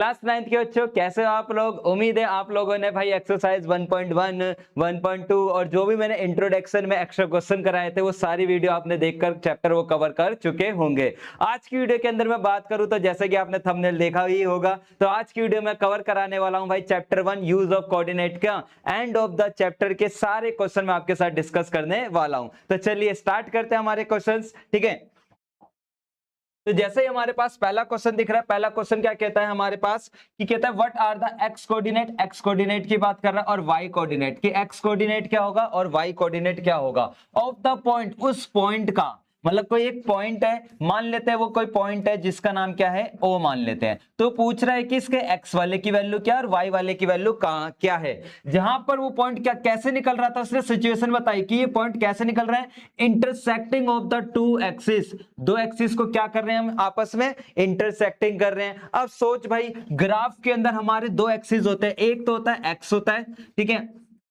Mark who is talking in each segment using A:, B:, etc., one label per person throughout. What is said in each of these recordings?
A: Class 9th के बच्चों कैसे हो आप लोग। उम्मीद है आप लोगों ने भाई एक्सरसाइज 1.1 1.2 और जो भी मैंने इंट्रोडक्शन में एक्स्ट्रा क्वेश्चन कराए थे वो सारी वीडियो आपने देखकर चैप्टर वो कवर कर चुके होंगे। आज की वीडियो के अंदर मैं बात करूं तो जैसे कि आपने थंबनेल देखा ही होगा, तो आज की वीडियो में कवर कराने वाला हूं भाई चैप्टर 1 यूज ऑफ कोऑर्डिनेट का एंड ऑफ द चैप्टर के सारे क्वेश्चन मैं आपके साथ डिस्कस करने वाला हूं। तो चलिए स्टार्ट करते हैं हमारे क्वेश्चंस। ठीक है, तो जैसे ही हमारे पास पहला क्वेश्चन दिख रहा है, पहला क्वेश्चन क्या कहता है हमारे पास कि कहता है what are the X coordinate. X coordinate की बात कर रहा है और वाई कोऑर्डिनेट की। एक्स कोऑर्डिनेट क्या होगा और वाई कोऑर्डिनेट क्या होगा ऑफ द पॉइंट, उस पॉइंट का। मतलब कोई एक पॉइंट है, मान लेते हैं वो कोई पॉइंट है जिसका नाम क्या है ओ मान लेते हैं। तो पूछ रहा है कि इसके एक्स वाले की वैल्यू क्या और वाई वाले की वैल्यू क्या है। जहां पर वो पॉइंट क्या कैसे निकल रहा था उसने सिचुएशन बताई कि ये पॉइंट कैसे निकल रहा है, intersecting of the two axis. दो एक्सिस को क्या कर रहे हैं हम आपस में इंटरसेक्टिंग कर रहे हैं। अब सोच भाई, ग्राफ के अंदर हमारे दो एक्सिस होते हैं, एक तो होता है एक्स होता है, ठीक है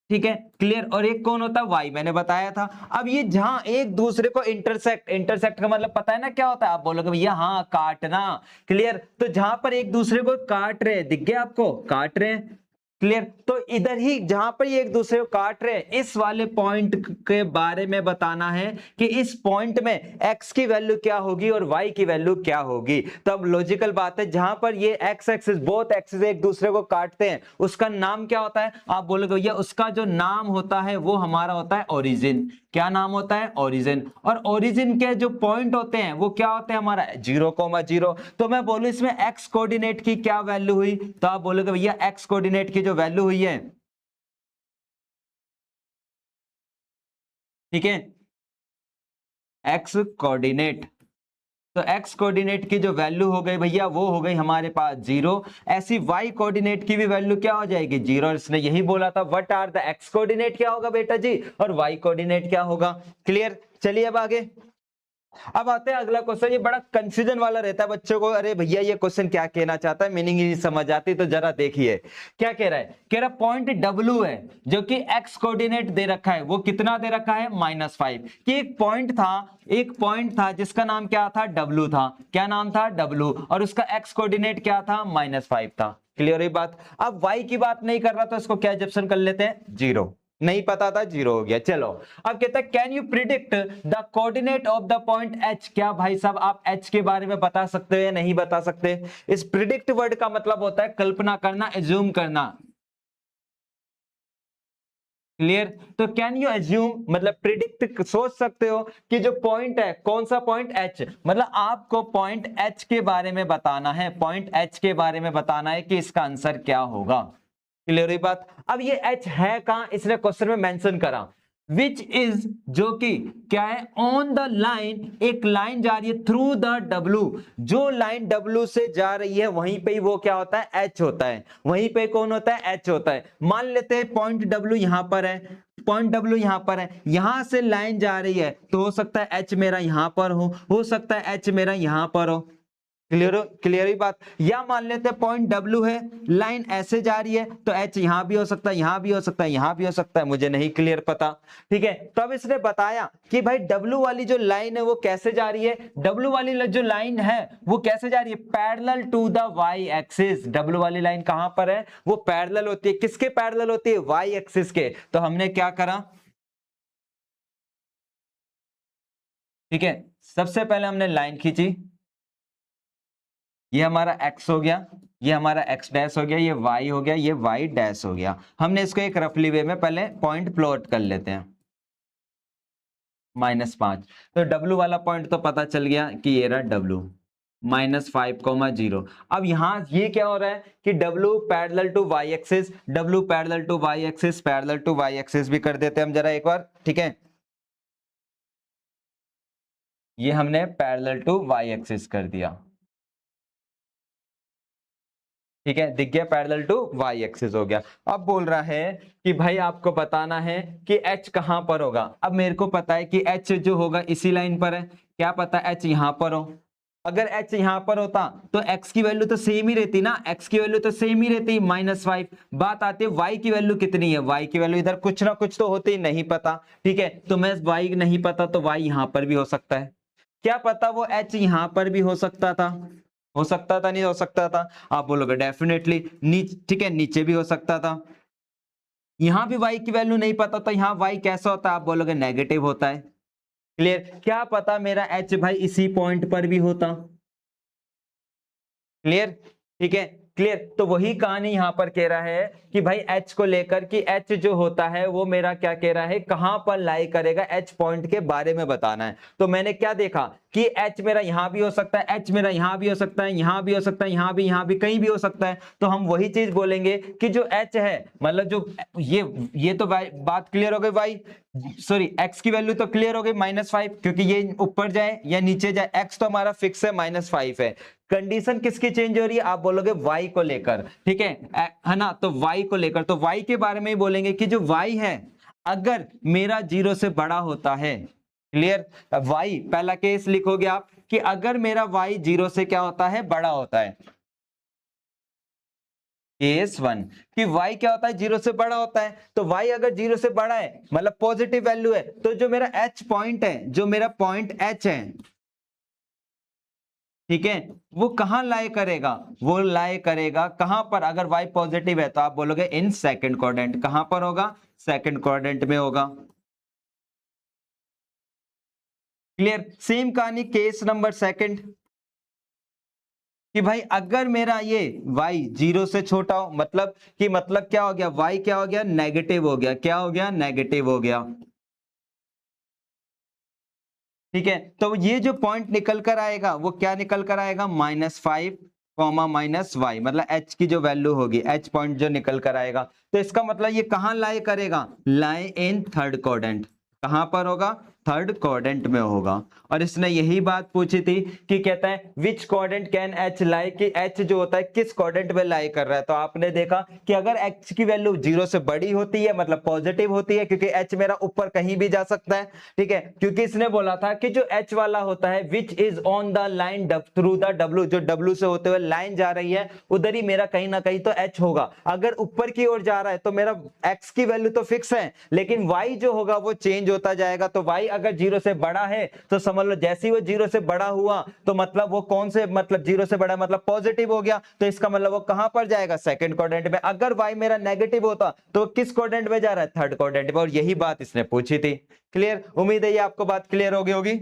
A: ठीक है क्लियर, और एक कौन होता है वाई, मैंने बताया था। अब ये जहां एक दूसरे को इंटरसेक्ट का मतलब पता है ना क्या होता है, आप बोलोगे भैया हाँ काटना, क्लियर। तो जहां पर एक दूसरे को काट रहे, दिख गया आपको, काट रहे हैं, क्लियर। तो इधर ही जहां पर ये एक दूसरे को काट रहे हैं, इस वाले पॉइंट के बारे में बताना है कि इस पॉइंट में x की वैल्यू क्या होगी और y की वैल्यू क्या होगी। तो अब लॉजिकल बात है, जहां पर ये x एक्सिस, बोथ एक्सिस एक दूसरे को काटते हैं, उसका नाम क्या होता है, आप बोलोगे भैया उसका जो नाम होता है वो हमारा होता है ओरिजिन। क्या नाम होता है, ओरिजिन। और ओरिजिन के जो पॉइंट होते हैं वो क्या होते हैं हमारा 0,0। तो मैं बोलूं इसमें x कोऑर्डिनेट की क्या वैल्यू हुई, तो आप बोलोगे भैया x कोऑर्डिनेट की जो वैल्यू हुई है, ठीक है, x कोऑर्डिनेट। तो x कोऑर्डिनेट की जो वैल्यू हो गई भैया वो हो गई हमारे पास 0। ऐसी y कोऑर्डिनेट की भी वैल्यू क्या हो जाएगी 0। और इसने यही बोला था what are the x coordinate क्या होगा बेटा जी और y कोऑर्डिनेट क्या होगा, क्लियर। चलिए अब आगे, अब आते हैं अगला क्वेश्चन। ये बड़ा कंफ्यूजन वाला रहता है बच्चों को, अरे भैया ये क्वेश्चन क्या कहना चाहता है, मीनिंग ही नहीं समझ आती। तो जरा देखिए क्या कह रहा है, कह रहा पॉइंट W है जो कि x कोऑर्डिनेट दे रखा है, वो कितना दे रखा है -5। कि एक पॉइंट था जिसका नाम क्या था W था, क्या नाम था W, और उसका x कोऑर्डिनेट क्या था -5 था। क्लियर है बात। अब y की बात नहीं कर रहा तो इसको क्या एजप्शन कर लेते हैं 0, नहीं पता था 0 हो गया। चलो अब कहता है can you predict the coordinate of the point H। क्या भाई साहब आप H के बारे में बता सकते हो या नहीं बता सकते। इस प्रिडिक्ट वर्ड का मतलब होता है कल्पना करना, एज्यूम करना, क्लियर। तो कैन यू एज्यूम मतलब प्रिडिक्ट, सोच सकते हो कि जो पॉइंट है, कौन सा पॉइंट H, मतलब आपको पॉइंट H के बारे में बताना है, पॉइंट H के बारे में बताना है कि इसका आंसर क्या होगा। क्लियर हुई बात। अब ये H है कहां, इसने क्वेश्चन में मेंशन करा विच इज, जो कि क्या है ऑन द लाइन, एक लाइन जा रही है थ्रू द W। जो लाइन W से जा रही है वहीं पे ही वो क्या होता है H होता है, वहीं पे कौन होता है H होता है। मान लेते हैं पॉइंट W यहां पर है, पॉइंट W यहां पर है, यहां से लाइन जा रही है तो हो सकता है H मेरा यहां पर हो सकता है H मेरा यहां पर हो। क्लियर ही बात। या मान लेते हैं पॉइंट W है, लाइन ऐसे जा रही है तो H यहां भी हो सकता है, यहां भी हो सकता है, यहां भी हो सकता है, मुझे नहीं क्लियर पता। ठीक है, तो अब इसने बताया कि भाई W वाली जो लाइन है वो कैसे जा रही है, W वाली जो लाइन है वो कैसे जा रही है, parallel to the Y axis. W वाली लाइन कहां पर है, वो पैरेलल होती है, किसके पैरेलल होती है, Y एक्सिस के। तो हमने क्या करा, ठीक है, सबसे पहले हमने लाइन खींची, ये हमारा x हो गया, ये हमारा x डैश हो गया, ये y हो गया, ये y डैश हो गया। हमने इसको एक रफली वे में पहले पॉइंट प्लॉट कर लेते हैं, -5। तो w वाला पॉइंट तो पता चल गया कि ये रहा w, -5,0। अब यहां ये क्या हो रहा है कि w parallel to y axis, w parallel to y axis, parallel to y axis भी कर देते हैं हम जरा एक बार, ठीक है। ये हमने पैरेलल टू y एक्सिस कर दिया, ठीक है, दिख गया, पैरेलल टू y एक्सिस हो गया। अब बोल रहा है कि भाई आपको बताना है कि h कहां पर होगा। अब मेरे को पता है कि h जो होगा इसी लाइन पर है, क्या पता h यहां पर हो। अगर h यहां पर होता तो x की वैल्यू तो सेम ही रहती ना, x की वैल्यू तो सेम ही रहती -5। बात आती है y की वैल्यू कितनी है, y की वैल्यू इधर कुछ ना कुछ तो होती, नहीं पता, ठीक है। तो मैं y नहीं पता तो y यहां पर भी हो सकता है, क्या पता वो h यहां पर भी हो सकता था, हो सकता था, नहीं हो सकता था? आप बोलोगे डेफिनेटली ठीक है, नीचे भी हो सकता था। यहाँ भी y की वैल्यू नहीं पता तो यहाँ y कैसा होता है? आप बोलोगे नेगेटिव होता है। क्लियर? क्या पता मेरा h भाई इसी पॉइंट पर भी होता। क्लियर? ठीक है, क्लियर। तो वही कहानी यहां पर कह रहा है कि भाई h को लेकर कि h जो होता है वो मेरा क्या कह रहा है, कहां पर लाई करेगा, h पॉइंट के बारे में बताना है। तो मैंने क्या देखा कि h मेरा यहां भी हो सकता है, h मेरा यहां भी हो सकता है, यहां भी हो सकता है, यहां भी कहीं भी हो सकता है। तो हम वही चीज बोलेंगे कि जो h है, मतलब जो ये तो बात क्लियर हो गई। सॉरी x की वैल्यू तो क्लियर हो गई -5, क्योंकि ये ऊपर जाए या नीचे जाए x तो हमारा फिक्स है -5 है। कंडीशन किसकी चेंज हो रही है? आप बोलोगे y को लेकर, ठीक है ना? तो y को लेकर, तो y के बारे में ही बोलेंगे कि जो y है अगर मेरा 0 से बड़ा होता है। क्लियर? y पहला केस लिखोगे आप कि अगर मेरा y 0 से क्या होता है, बड़ा होता है। केस 1 कि y क्या होता है, 0 से बड़ा होता है। तो y अगर 0 से बड़ा है मतलब पॉजिटिव वैल्यू है, तो जो मेरा h पॉइंट है, जो मेरा पॉइंट h है, ठीक है, वो कहां लाए करेगा? वो लाए करेगा कहां पर? अगर y पॉजिटिव है तो आप बोलोगे इन सेकंड क्वाड्रेंट। कहां पर होगा? सेकंड क्वाड्रेंट में होगा। क्लियर? सेम कहानी केस नंबर सेकंड कि भाई अगर मेरा ये y 0 से छोटा हो, मतलब कि मतलब क्या हो गया, y क्या हो गया, नेगेटिव हो गया। क्या हो गया? नेगेटिव हो गया। ठीक है, तो ये जो पॉइंट निकल कर आएगा वो क्या निकल कर आएगा? -5 कॉमा -y, मतलब h की जो वैल्यू होगी, h पॉइंट जो निकल कर आएगा। तो इसका मतलब ये कहां लाए करेगा? लाए इन थर्ड क्वाड्रेंट। कहां पर होगा? थर्ड क्वाड्रेंट में होगा। और इसने यही बात पूछी थी कि कहता है विच क्वाड्रेंट कैन h लाई, कि h जो होता है किस क्वाड्रेंट में लाई कर रहा है। तो आपने देखा कि अगर h की वैल्यू 0 से बड़ी होती है मतलब पॉजिटिव होती है, क्योंकि h मेरा ऊपर कहीं भी जा सकता है। ठीक है, क्योंकि इसने बोला था कि जो h वाला होता है which is on the line through the w, जो w से होते हुए लाइन जा रही है उधर ही मेरा कहीं ना कहीं तो h होगा। अगर ऊपर की ओर जा रहा है तो मेरा x की वैल्यू तो फिक्स है, लेकिन y जो होगा वो चेंज होता जाएगा। तो y अगर 0 से बड़ा है तो समझ लो जैसे ही वो 0 से बड़ा हुआ तो मतलब वो कौन से, मतलब 0 से बड़ा मतलब पॉजिटिव हो गया। तो इसका मतलब वो कहां पर जाएगा? सेकंड क्वाड्रेंट में। अगर y मेरा नेगेटिव होता तो किस क्वाड्रेंट में जा रहा है? थर्ड क्वाड्रेंट में। और यही बात इसने पूछी थी। क्लियर? उम्मीद है ये आपको बात क्लियर हो गई होगी।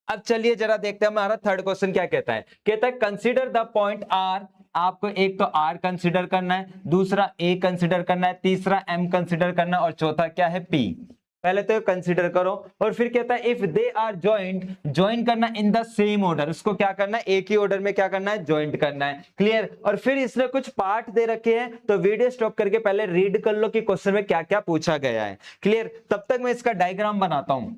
A: अब चलिए जरा देखते हैं हमारा थर्ड क्वेश्चन क्या कहता है। कहता है कंसीडर द पॉइंट आर। आपको एक तो आर कंसीडर करना है, दूसरा ए कंसीडर करना है, तीसरा एम कंसीडर करना है और चौथा क्या है? पी। पहले तो कंसीडर करो और फिर कहता है if they are joint, join करना इन द सेम ऑर्डर। उसको क्या करना है? एक ही ऑर्डर में क्या करना है? ज्वाइंट करना है। क्लियर? और फिर इसने कुछ पार्ट दे रखे हैं, तो वीडियो स्टॉप करके पहले रीड कर लो कि क्वेश्चन में क्या क्या पूछा गया है। क्लियर? तब तक मैं इसका डायग्राम बनाता हूं।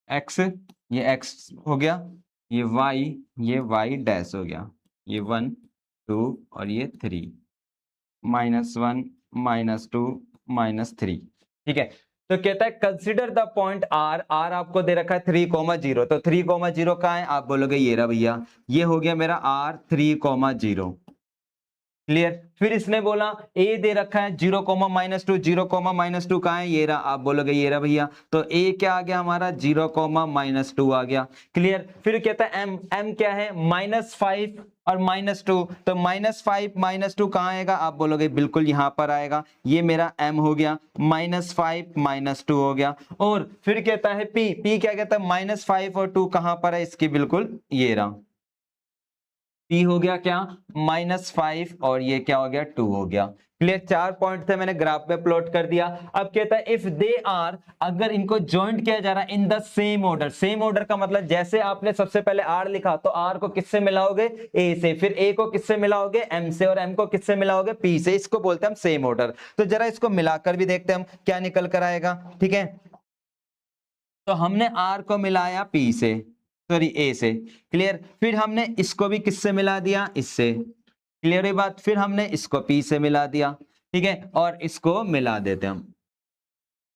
A: एक्स, ये एक्स हो गया, ये वाई, ये वाई डैश हो गया, ये 1 2 और ये 3, -1 -2 -3। ठीक है, तो कहता है consider the point R. R आपको दे रखा है 3,0, तो 3,0 कहाँ है? आप बोलोगे ये रहा भैया, ये हो गया मेरा आर 3,0। क्लियर? फिर इसने बोला ए दे रखा है 0,-2, 0,-2 कहाँ है? ये रहा। आप बोलोगे ये रहा भैया, तो ए क्या आ गया हमारा? 0,-2 आ गया। क्लियर? फिर कहता है एम, एम क्या है? -5 और -2, तो -5 -2 कहाँ आएगा? आप बोलोगे बिल्कुल यहां पर आएगा। ये मेरा m हो गया, -5 -2 हो गया। और फिर कहता है p, p क्या कहता है? -5 और 2 कहां पर है इसकी? बिल्कुल ये रहा। p हो गया क्या? -5 और ये क्या हो गया? 2 हो गया। क्लियर? 4 पॉइंट थे, मैंने ग्राफ में प्लॉट कर दिया। अब कहता है इफ दे आर, अगर इनको ज्वाइंट किया जा रहा है in the same order. Same order का मतलब जैसे आपने सबसे पहले आर लिखा तो आर को किससे मिलाओगे? ए से, फिर ए को किससे मिलाओगे? एम से, और एम को किससे मिलाओगे? पी से। इसको बोलते हैं हम सेम ऑर्डर। तो जरा इसको मिलाकर भी देखते हैं हम क्या निकल कर आएगा। ठीक है, तो हमने आर को मिलाया पी से, सॉरी ए से। क्लियर? फिर हमने इसको भी किससे मिला दिया? इससे। क्लियर है बात? फिर हमने इसको पी से मिला दिया। ठीक है, और इसको मिला देते हम।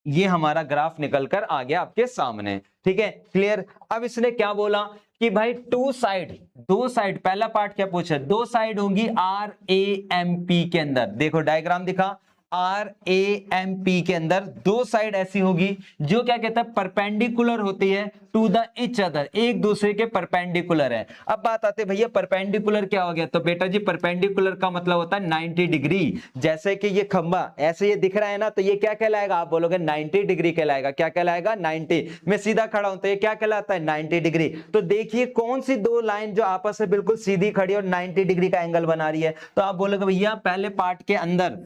A: ये हमारा ग्राफ निकल कर आ गया आपके सामने। ठीक है, क्लियर। अब इसने क्या बोला कि भाई दो साइड, पहला पार्ट क्या पूछा, दो साइड होंगी आर ए एम पी के अंदर। देखो डायग्राम दिखा, आर ए एम पी के अंदर दो साइड ऐसी होगी जो क्या कहता है, परपेंडिकुलर होती है टू द इच अदर, एक दूसरे के परपेंडिकुलर है। अब बात आती है भैया परपेंडिकुलर क्या हो गया, तो बेटा जी परपेंडिकुलर का मतलब होता है 90 डिग्री। जैसे कि ये खंबा ऐसे ये दिख रहा है ना, तो ये क्या कहलाएगा, आप बोलोगे 90 डिग्री कहलाएगा। क्या कहलाएगा, 90। मैं सीधा खड़ा हूं तो ये क्या कहलाता है, 90 डिग्री। तो देखिए कौन सी दो लाइन जो आपस में बिल्कुल सीधी खड़ी और 90 डिग्री का एंगल बना रही है, तो आप बोलोगे भैया पहले पार्ट के अंदर,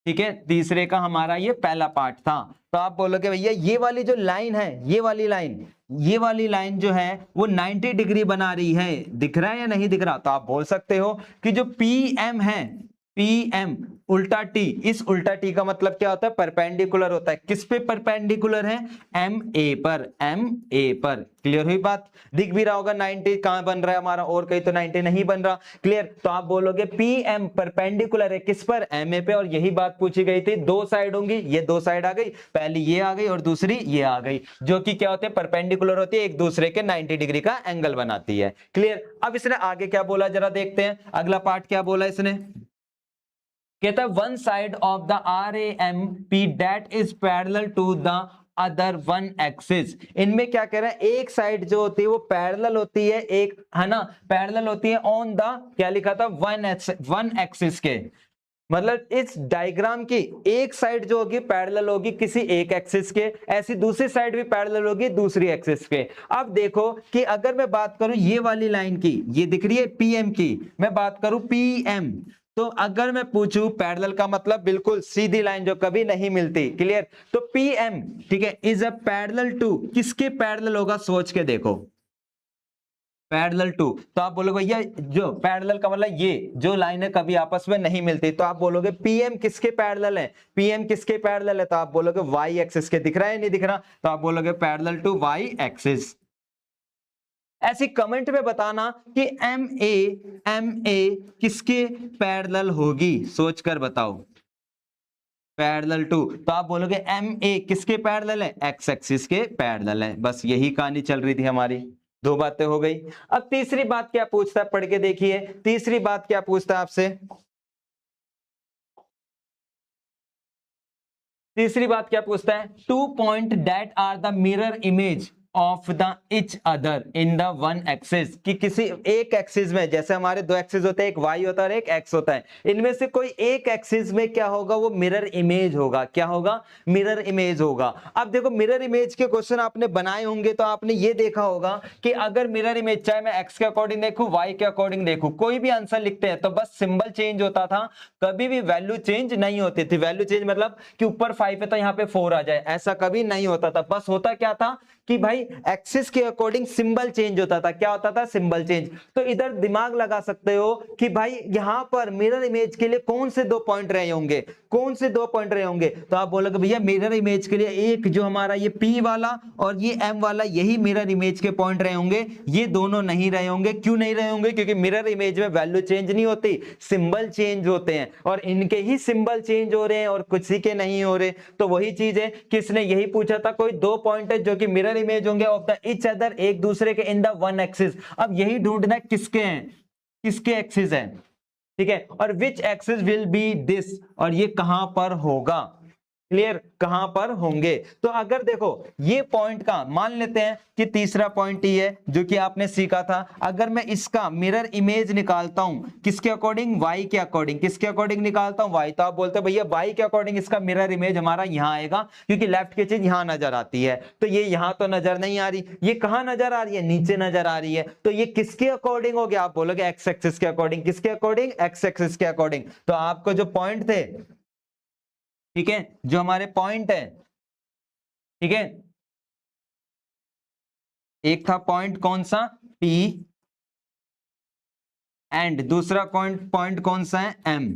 A: ठीक है, तीसरे का हमारा ये पहला पार्ट था। तो आप बोलोगे भैया ये वाली जो लाइन है, ये वाली लाइन जो है वो 90 डिग्री बना रही है, दिख रहा है या नहीं दिख रहा। तो आप बोल सकते हो कि जो पीएम है, पीएम उल्टा टी, इस उल्टा टी का मतलब क्या होता है, परपेंडिकुलर होता है। किस पे परपेंडिकुलर है, एम ए पर, एम ए पर। क्लियर हुई बात, दिख भी रहा होगा 90 कहां बन रहा है हमारा, और कहीं तो 90 नहीं बन रहा। क्लियर। तो आप बोलोगे पीएम परपेंडिकुलर है किस पर, एम ए पे। और यही बात पूछी गई थी, दो साइड होंगी, ये दो साइड आ गई, पहली ये आ गई और दूसरी ये आ गई, जो कि क्या होते हैं, परपेंडिकुलर होती है, एक दूसरे के 90 डिग्री का एंगल बनाती है। क्लियर। अब इसने आगे क्या बोला जरा देखते हैं, अगला पार्ट क्या बोला इसने, कहता है one side of the R A M P that is parallel to the other one axis. इनमें क्या कह रहा है, एक साइड जो होती है वो पैरेलल होती है, एक है ना, पैरेलल होती है ऑन द, क्या लिखा था, वन एक्सिस के। मतलब इस डायग्राम की एक साइड जो होगी पैरेलल होगी किसी एक एक्सिस के, ऐसी दूसरी साइड भी पैरेलल होगी दूसरी एक्सिस के। अब देखो कि अगर मैं बात करूं ये वाली लाइन की, ये दिख रही है पीएम की, मैं बात करूं पीएम, तो अगर मैं पूछूं पैरेलल का मतलब बिल्कुल सीधी लाइन जो कभी नहीं मिलती। क्लियर। तो पीएम, ठीक है, इज अ पैरेलल टू, किसके पैरेलल होगा, सोच के देखो, पैरेलल टू। तो आप बोलोगे भैया जो पैरेलल का मतलब ये जो लाइन है कभी आपस में नहीं मिलती, तो आप बोलोगे पीएम किसके पैरेलल है, पीएम किसके पैरेलल है, तो आप बोलोगे वाई एक्सिस के। दिख रहा है नहीं दिख रहा, तो आप बोलोगे पैरेलल टू वाई एक्सिस। ऐसी कमेंट में बताना कि एम ए किसके पैरेलल होगी, सोचकर बताओ, पैरेलल टू। तो आप बोलोगे एम ए किसके पैरेलल है, एक्स एक्सिस के पैरेलल है। बस यही कहानी चल रही थी हमारी, दो बातें हो गई। अब तीसरी बात क्या पूछता है, पढ़ के देखिए, तीसरी बात क्या पूछता है आपसे, तीसरी बात क्या पूछता है, two point that are the mirror image of the each other in the one axis, कि किसी एक एक्सिस में, जैसे हमारे दो एक्सिस होते हैं, एक वाई होता है और एक एक्स होता है, इनमें से कोई एक एक्सिस में क्या होगा, वो मिरर इमेज होगा। क्या होगा, मिरर इमेज होगा। अब देखो मिरर इमेज के क्वेश्चन आपने बनाए होंगे तो आपने ये देखा होगा कि अगर मिरर इमेज, चाहे मैं एक्स के अकॉर्डिंग देखूं, वाई के अकॉर्डिंग देखूं, कोई भी आंसर लिखते हैं तो बस सिंबल चेंज होता था, कभी भी वैल्यू चेंज नहीं होती थी। वैल्यू चेंज मतलब कि ऊपर 5 है तो यहाँ पे 4 आ जाए, ऐसा कभी नहीं होता था। बस होता क्या था कि भाई एक्सिस के अकॉर्डिंग सिंबल चेंज होता था। क्या होता था, सिंबल चेंज। तो इधर दिमाग लगा सकते हो कि भाई यहां पर मिरर इमेज के लिए कौन से दो पॉइंट रहे होंगे, कौन से दो पॉइंट रहे होंगे। तो आप बोलोगे भैया मिरर इमेज के लिए एक जो हमारा ये P वाला और ये M वाला, यही मिरर इमेज के पॉइंट रहे होंगे, ये दोनों नहीं रहे होंगे। क्यों नहीं रहे होंगे, क्योंकि मिरर इमेज में वैल्यू चेंज नहीं होती, सिंबल चेंज होते हैं, और इनके ही सिंबल चेंज हो रहे हैं और किसी के नहीं हो रहे। तो वही चीज है, किसने यही पूछा था, कोई दो पॉइंट है जो कि मिरर इमेज होंगे ऑफ द ईच अदर, एक दूसरे के इन द वन एक्सिस। अब यही ढूंढना है किसके हैं, किसके एक्सिस है, ठीक है, और which axis will be this, और ये कहां पर होगा। क्लियर, कहां पर होंगे। तो अगर देखो ये पॉइंट का मान लेते हैं कि तीसरा पॉइंट ही है जो कि आपने सीखा था, अगर मैं इसका मिरर इमेज निकालता हूं किसके अकॉर्डिंग, वाई के अकॉर्डिंग, किसके अकॉर्डिंग निकालता हूं, वाई, तो आप बोलते हैं भैया वाई के अकॉर्डिंग इसका मिरर इमेज हमारा यहां आएगा, क्योंकि लेफ्ट की चीज यहां नजर आती है, तो ये यहां तो नजर नहीं आ रही, ये कहां नजर आ रही है, नीचे नजर आ रही है। तो ये किसके अकॉर्डिंग हो गया, आप बोलोगे एक्स एक्सिस के अकॉर्डिंग। किसके अकॉर्डिंग, एक्स एक्सिस के अकॉर्डिंग। तो आपको जो पॉइंट थे, ठीक है, जो हमारे पॉइंट है, ठीक है, एक था पॉइंट कौन सा, P, एंड दूसरा पॉइंट पॉइंट कौन सा है, M।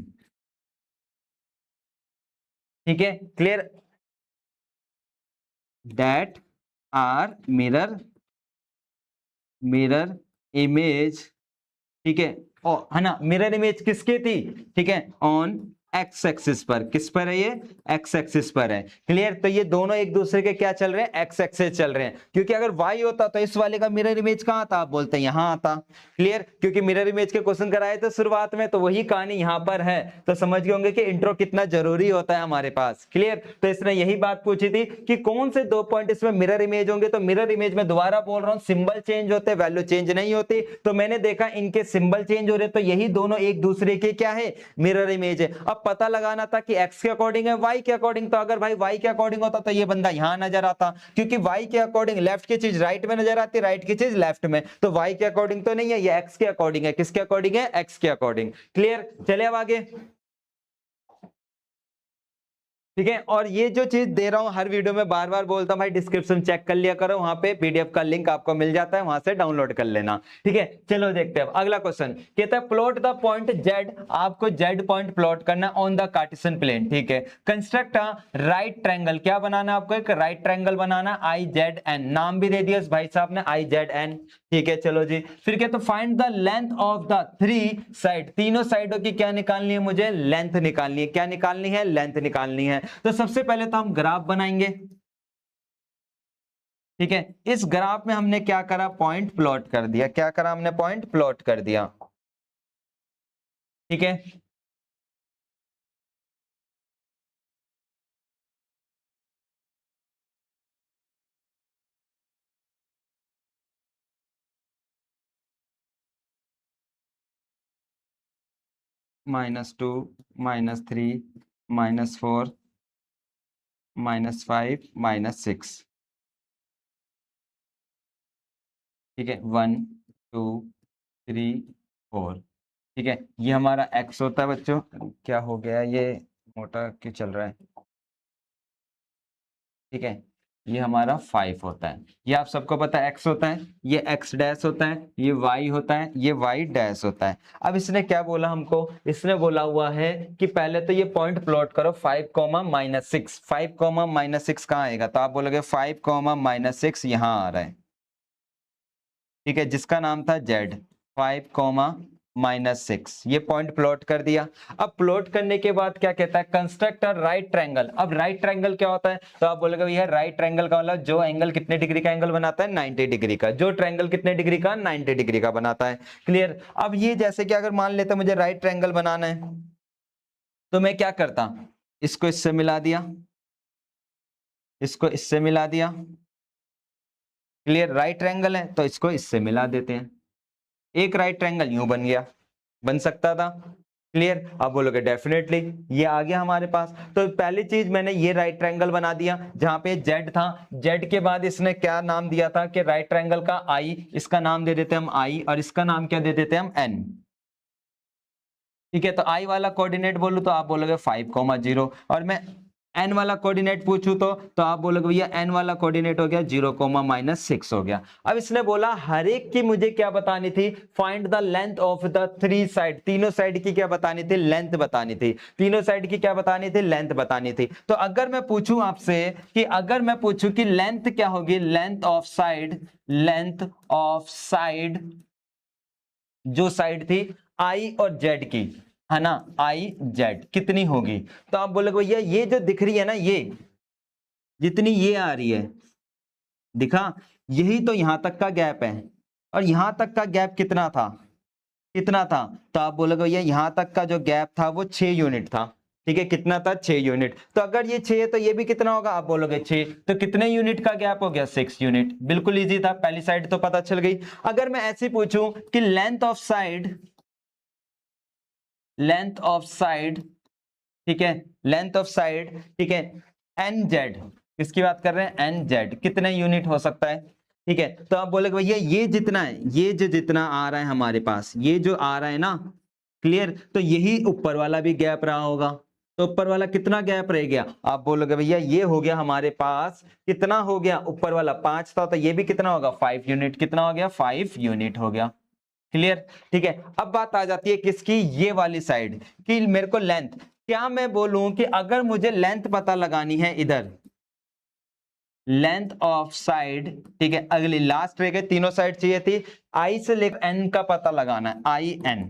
A: ठीक है, clear, that are mirror image, ठीक है, है ना, मिरर इमेज किसकी थी, ठीक है, ऑन एक्स एक्सिस पर। किस पर है ये? एक्स एक्सिस पर है। क्लियर? तो ये दोनों एक दूसरे के क्या चल रहे हैं? एक्स एक्सिस चल रहे हैं। क्योंकि अगर वाई होता तो इस वाले का मिरर इमेज कहां आता? आप बोलते हैं यहां आता। क्लियर? क्योंकि मिरर इमेज के क्वेश्चन कराए थे शुरुआत में, तो वही कहानी यहां पर है। तो समझ गए होंगे कि इंट्रो कितना जरूरी होता है हमारे पास। क्लियर? तो इसने यही बात पूछी थी कि कौन से दो पॉइंट इसमें मिरर इमेज होंगे। तो मिरर इमेज में दोबारा बोल रहा हूं, सिंबल चेंज होते, वैल्यू चेंज नहीं होती। तो मैंने देखा इनके सिंबल चेंज हो रहे, तो यही दोनों एक दूसरे के क्या है? मिरर इमेज है। अब पता लगाना था कि x के अकॉर्डिंग है y के अकॉर्डिंग। तो अगर भाई y के अकॉर्डिंग होता तो ये बंदा यहां नजर आता, क्योंकि y के अकॉर्डिंग लेफ्ट की चीज राइट में नजर आती है, राइट की चीज लेफ्ट में। तो y के अकॉर्डिंग तो नहीं है, ये x के अकॉर्डिंग है। किसके अकॉर्डिंग है? x के अकॉर्डिंग। क्लियर? चले अब आगे। ठीक है? और ये जो चीज दे रहा हूं हर वीडियो में बार बार बोलता हूं भाई, डिस्क्रिप्शन चेक कर लिया करो, वहां पे पीडीएफ का लिंक आपको मिल जाता है, वहां से डाउनलोड कर लेना। ठीक है? चलो देखते हैं अगला क्वेश्चन। कहता है प्लॉट द पॉइंट जेड, आपको जेड पॉइंट प्लॉट करना ऑन द कार्टेशियन प्लेन। ठीक है? कंस्ट्रक्ट अ राइट ट्रायंगल, क्या बनाना है आपको? एक राइट ट्रायंगल बनाना, आई जेड एन, नाम भी दे दिया भाई साहब ने, आई जेड एन। ठीक है? चलो जी, फिर कहते find the length of the three side, तीनों साइडों की क्या निकालनी है? मुझे लेंथ निकालनी है। क्या निकालनी है? लेंथ निकालनी है। तो सबसे पहले तो हम ग्राफ बनाएंगे। ठीक है? इस ग्राफ में हमने क्या करा? पॉइंट प्लॉट कर दिया। क्या करा हमने? पॉइंट प्लॉट कर दिया। ठीक है? -2, -3, -4, -5, -6। ठीक है? 1, 2, 3, 4। ठीक है? ये हमारा x होता है बच्चों। क्या हो गया? ये मोटा क्यों चल रहा है? ठीक है? ये हमारा 5 होता है। ये आप सबको पता है x होता है, ये x डैश होता है, ये y होता है, ये y डैश होता है। अब इसने क्या बोला हमको? इसने बोला हुआ है कि पहले तो ये पॉइंट प्लॉट करो 5, -6। 5, -6 कहाँ आएगा? तो आप बोलोगे 5, -6 यहाँ आ रहा है। ठीक है? जिसका नाम था z। 5, -6, ये पॉइंट प्लॉट कर दिया। अब प्लॉट करने के बाद क्या कहता है? Construct a right triangle. अब राइट ट्रायंगल क्या होता है? तो आप बोलोगे भैया राइट ट्रायंगल का मतलब जो एंगल कितने डिग्री का एंगल बनाता है? 90 डिग्री का। जो ट्रायंगल कितने डिग्री का? 90 डिग्री का बनाता है। क्लियर? अब ये जैसे कि अगर मान लेते मुझे राइट ट्रायंगल बनाना है, तो मैं क्या करता? इसको इससे मिला दिया, इसको इससे मिला दिया। क्लियर? राइट ट्रायंगल है तो इसको इससे मिला देते हैं, एक राइट ट्रायंगल यूं बन गया। बन सकता था। क्लियर? आप बोलोगे डेफिनेटली, ये आ गया हमारे पास। तो पहली चीज मैंने ये राइट ट्रायंगल बना दिया जहां पे जेड था। जेड के बाद इसने क्या नाम दिया था कि राइट ट्रायंगल का आई, इसका नाम दे देते हम आई, और इसका नाम क्या दे देते हम? एन। ठीक है? तो आई वाला कोऑर्डिनेट बोलूं तो आप बोलोगे 5, 0, और मैं एन वाला कोऑर्डिनेट पूछूं तो आप बोलोगे भैया एन वाला कोऑर्डिनेट हो गया 0, -6 हो गया। अब इसने बोला हर एक की मुझे क्या बतानी थी? Find the length of the three side, तीनों साइड की क्या बतानी थी? लेंथ बतानी थी। तीनों साइड की क्या बतानी थी? लेंथ बतानी थी। तो अगर मैं पूछूं आपसे कि अगर मैं पूछूं कि लेंथ क्या होगी? Length of side, length of side, जो साइड थी आई और जेड की, है ना, आई जेड कितनी होगी? तो आप बोलोगे भैया ये जो दिख रही है ना, ये जितनी ये आ रही है, दिखा, यही तो यहां तक का गैप है। और यहां तक का गैप कितना था? कितना था? तो आप बोलोगे भैया यहां तक का जो गैप था वो 6 यूनिट था। ठीक है? कितना था? 6 यूनिट। तो अगर ये 6 है तो ये भी कितना होगा? आप बोलोगे 6, तो कितने यूनिट का गैप हो गया? 6 यूनिट। बिल्कुल इजी था, पहली साइड तो पता चल गई। अगर मैं ऐसे पूछूं कि length of side, length of side, ठीक है, लेंथ ऑफ साइड, ठीक है, एन जेड, किसकी बात कर रहे हैं? एन जेड, कितने यूनिट हो सकता है? ठीक है? तो आप बोलेगे भैया ये जितना है, ये जो जितना आ रहा है हमारे पास, ये जो आ रहा है ना, क्लियर, तो यही ऊपर वाला भी गैप रहा होगा। तो ऊपर वाला कितना गैप रह गया? आप बोलोगे भैया ये हो गया हमारे पास, कितना हो गया? ऊपर वाला 5 था, तो ये भी कितना होगा? 5 यूनिट। कितना हो गया? 5 यूनिट हो गया। क्लियर? ठीक है? अब बात आ जाती है किसकी? ये वाली साइड कि मेरे को लेंथ, क्या मैं बोलूं कि अगर मुझे लेंथ पता लगानी है इधर, लेंथ ऑफ साइड, ठीक है, अगली लास्ट रह गई, तीनों साइड चाहिए थी, आई से लेकर एन का पता लगाना है, आई एन।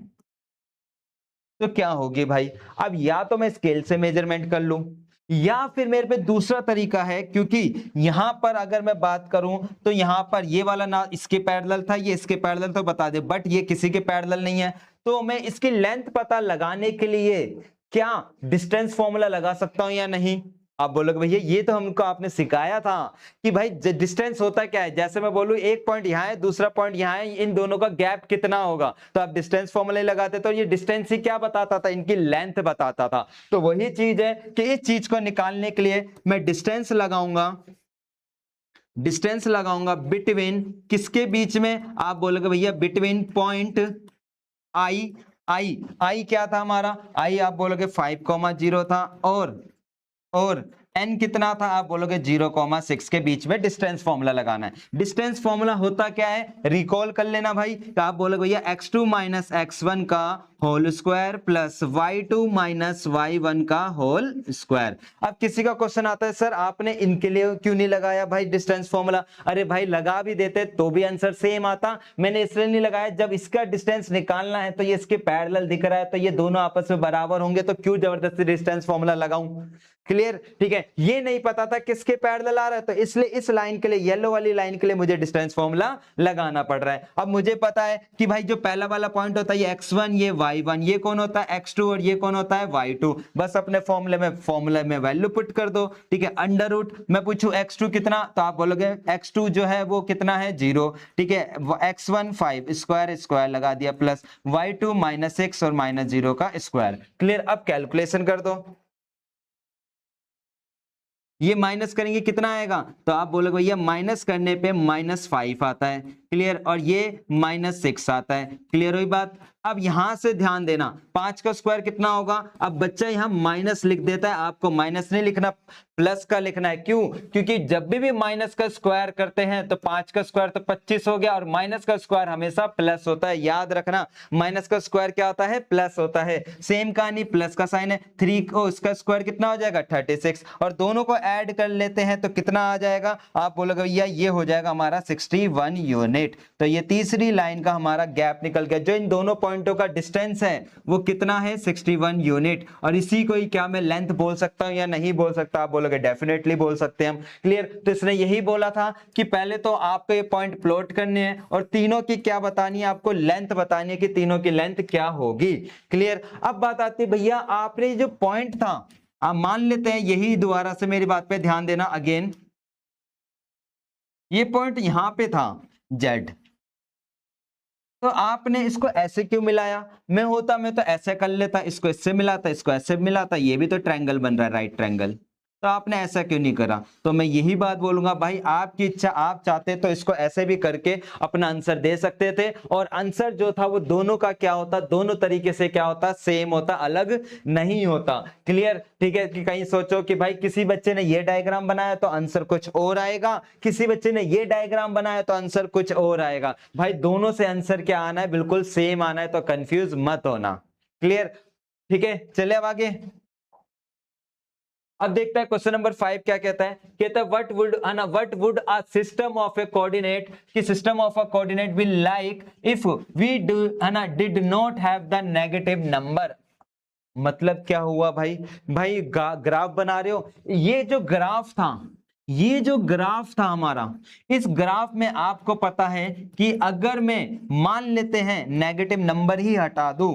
A: तो क्या होगी भाई? अब या तो मैं स्केल से मेजरमेंट कर लूं, या फिर मेरे पे दूसरा तरीका है, क्योंकि यहां पर अगर मैं बात करूं तो यहां पर ये वाला ना इसके पैरेलल था, ये इसके पैरेलल तो बता दे, बट ये किसी के पैरेलल नहीं है। तो मैं इसकी लेंथ पता लगाने के लिए क्या डिस्टेंस फॉर्मूला लगा सकता हूं या नहीं? आप बोलोगे भैया ये तो हमको आपने सिखाया था कि भाई डिस्टेंस होता क्या है, जैसे मैं बोलूं एक पॉइंट यहाँ है दूसरा पॉइंट यहाँ है, इन दोनों का गैप कितना होगा, तो आप डिस्टेंस फॉर्मूला लगाते, तो ये डिस्टेंस ही क्या बताता था, इनकी लेंथ बताता था। तो वही चीज है कि इस चीज को निकालने के लिए मैं डिस्टेंस लगाऊंगा, डिस्टेंस लगाऊंगा बिटवीन किसके बीच में, आप बोलोगे भैया बिटवीन पॉइंट आई, आई क्या था हमारा, आई आप बोलोगे 5,0 था, और n कितना था, आप बोलोगे 0,6 के बीच में डिस्टेंस फॉर्मूला लगाना है। डिस्टेंस फॉर्मूला होता क्या है, रिकॉल कर लेना भाई, तो आप बोलोगे भैया x2 माइनस x1 का whole square plus y2 minus y1 का होल स्क्वायर। अब किसी का क्वेश्चन आता है सर आपने इनके लिए क्यों नहीं लगाया भाई डिस्टेंस फॉर्मूला? अरे भाई लगा भी देते तो भी आंसर सेम आता, मैंने इसलिए नहीं लगाया, जब इसका डिस्टेंस निकालना है तो ये इसके पैरेलल दिख रहा है, तो ये दोनों आपस में बराबर होंगे, तो क्यों जबरदस्ती डिस्टेंस फॉर्मूला लगाऊं? क्लियर, ठीक है। ये नहीं पता था किसके पैरेलल आ रहा है, तो इसलिए इस लाइन के लिए, येलो वाली लाइन के लिए मुझे डिस्टेंस फॉर्मूला लगाना पड़ रहा है। अब मुझे पता है कि भाई जो पहला वाला पॉइंट होता है ये x1, ये y1, ये कौन होता है x2 और ये कौन होता है y2। बस अपने फॉर्मूले में वैल्यू पुट कर दो, ठीक है। अंडर रूट मैं पूछूं x2 कितना, तो आप बोलोगे x2 जो है वो कितना है 0, ठीक है। x1 5 स्क्वायर स्क्वायर लगा दिया प्लस y2 -6 और -0 का स्क्वायर। क्लियर, अब कैलकुलेशन कर दो, ये माइनस करेंगे कितना आएगा, तो आप बोलोगे भैया माइनस करने पे -5 आता है, क्लियर, और ये -6 आता है। क्लियर हुई बात? अब यहां से ध्यान देना 5 का स्क्वायर कितना होगा, अब बच्चा यहां माइनस लिख देता है, आपको माइनस नहीं लिखना प्लस का लिखना है। क्यों? क्योंकि जब भी माइनस का स्क्वायर करते हैं तो 5 का स्क्वायर तो 25 हो गया, और माइनस का स्क्वायर हमेशा प्लस होता है, याद रखना माइनस का स्क्वायर क्या होता है, प्लस होता है। सेम कहानी प्लस का साइन है, 3 को इसका स्क्वायर कितना हो जाएगा 36, और दोनों को ऐड कर लेते हैं तो कितना आ जाएगा, आप बोलोगे भैया ये हो जाएगा हमारा 61 यूनिट। तो ये तीसरी लाइन का हमारा गैप निकल गया, जो इन दोनों पॉइंटों का डिस्टेंस है वो कितना है 61 यूनिट। और इसी को ही क्या मैं लेंथ बोल सकता हूं या नहीं बोल सकता, आप बोलोगे डेफिनेटली बोल सकते हैं हम। क्लियर, तो इसने यही बोला था कि पहले तो आपको ये पॉइंट प्लॉट करने हैं और तीनों की क्या बतानी है, आपको लेंथ बतानी है कि तीनों की लेंथ क्या होगी। क्लियर, अब बात आती है भैया आपने जो पॉइंट था, आप मान लेते हैं यही, दोबारा से मेरी बात पे ध्यान देना अगेन, ये पॉइंट यहां पे था Z, तो आपने इसको ऐसे क्यों मिलाया? मैं तो ऐसे कर लेता, इसको इससे मिलाता, इसको ऐसे मिलाता, ये भी तो ट्रायंगल बन रहा है, राइट ट्रायंगल, तो आपने ऐसा क्यों नहीं करा? तो मैं यही बात बोलूंगा भाई आपकी इच्छा, आप चाहते तो इसको ऐसे भी करके अपना आंसर दे सकते थे, और आंसर जो था वो दोनों का क्या होता, दोनों तरीके से क्या होता, सेम होता, अलग नहीं होता। क्लियर, ठीक है। कि कहीं सोचो कि भाई किसी बच्चे ने ये डायग्राम बनाया तो आंसर कुछ और आएगा, किसी बच्चे ने ये डायग्राम बनाया तो आंसर कुछ और आएगा, भाई दोनों से आंसर क्या आना है, बिल्कुल सेम आना है, तो कंफ्यूज मत होना। क्लियर, ठीक है। चले अब आगे, अब देखते हैं क्वेश्चन नंबर 5 क्या कहता है। कहता है what would a system of a coordinate, कि system of a coordinate B like if we did not have the negative number. मतलब क्या हुआ भाई? भाई ग्राफ बना रहे हो, ये जो ग्राफ था हमारा, इस ग्राफ में आपको पता है कि अगर मैं मान लेते हैं नेगेटिव नंबर ही हटा दूं,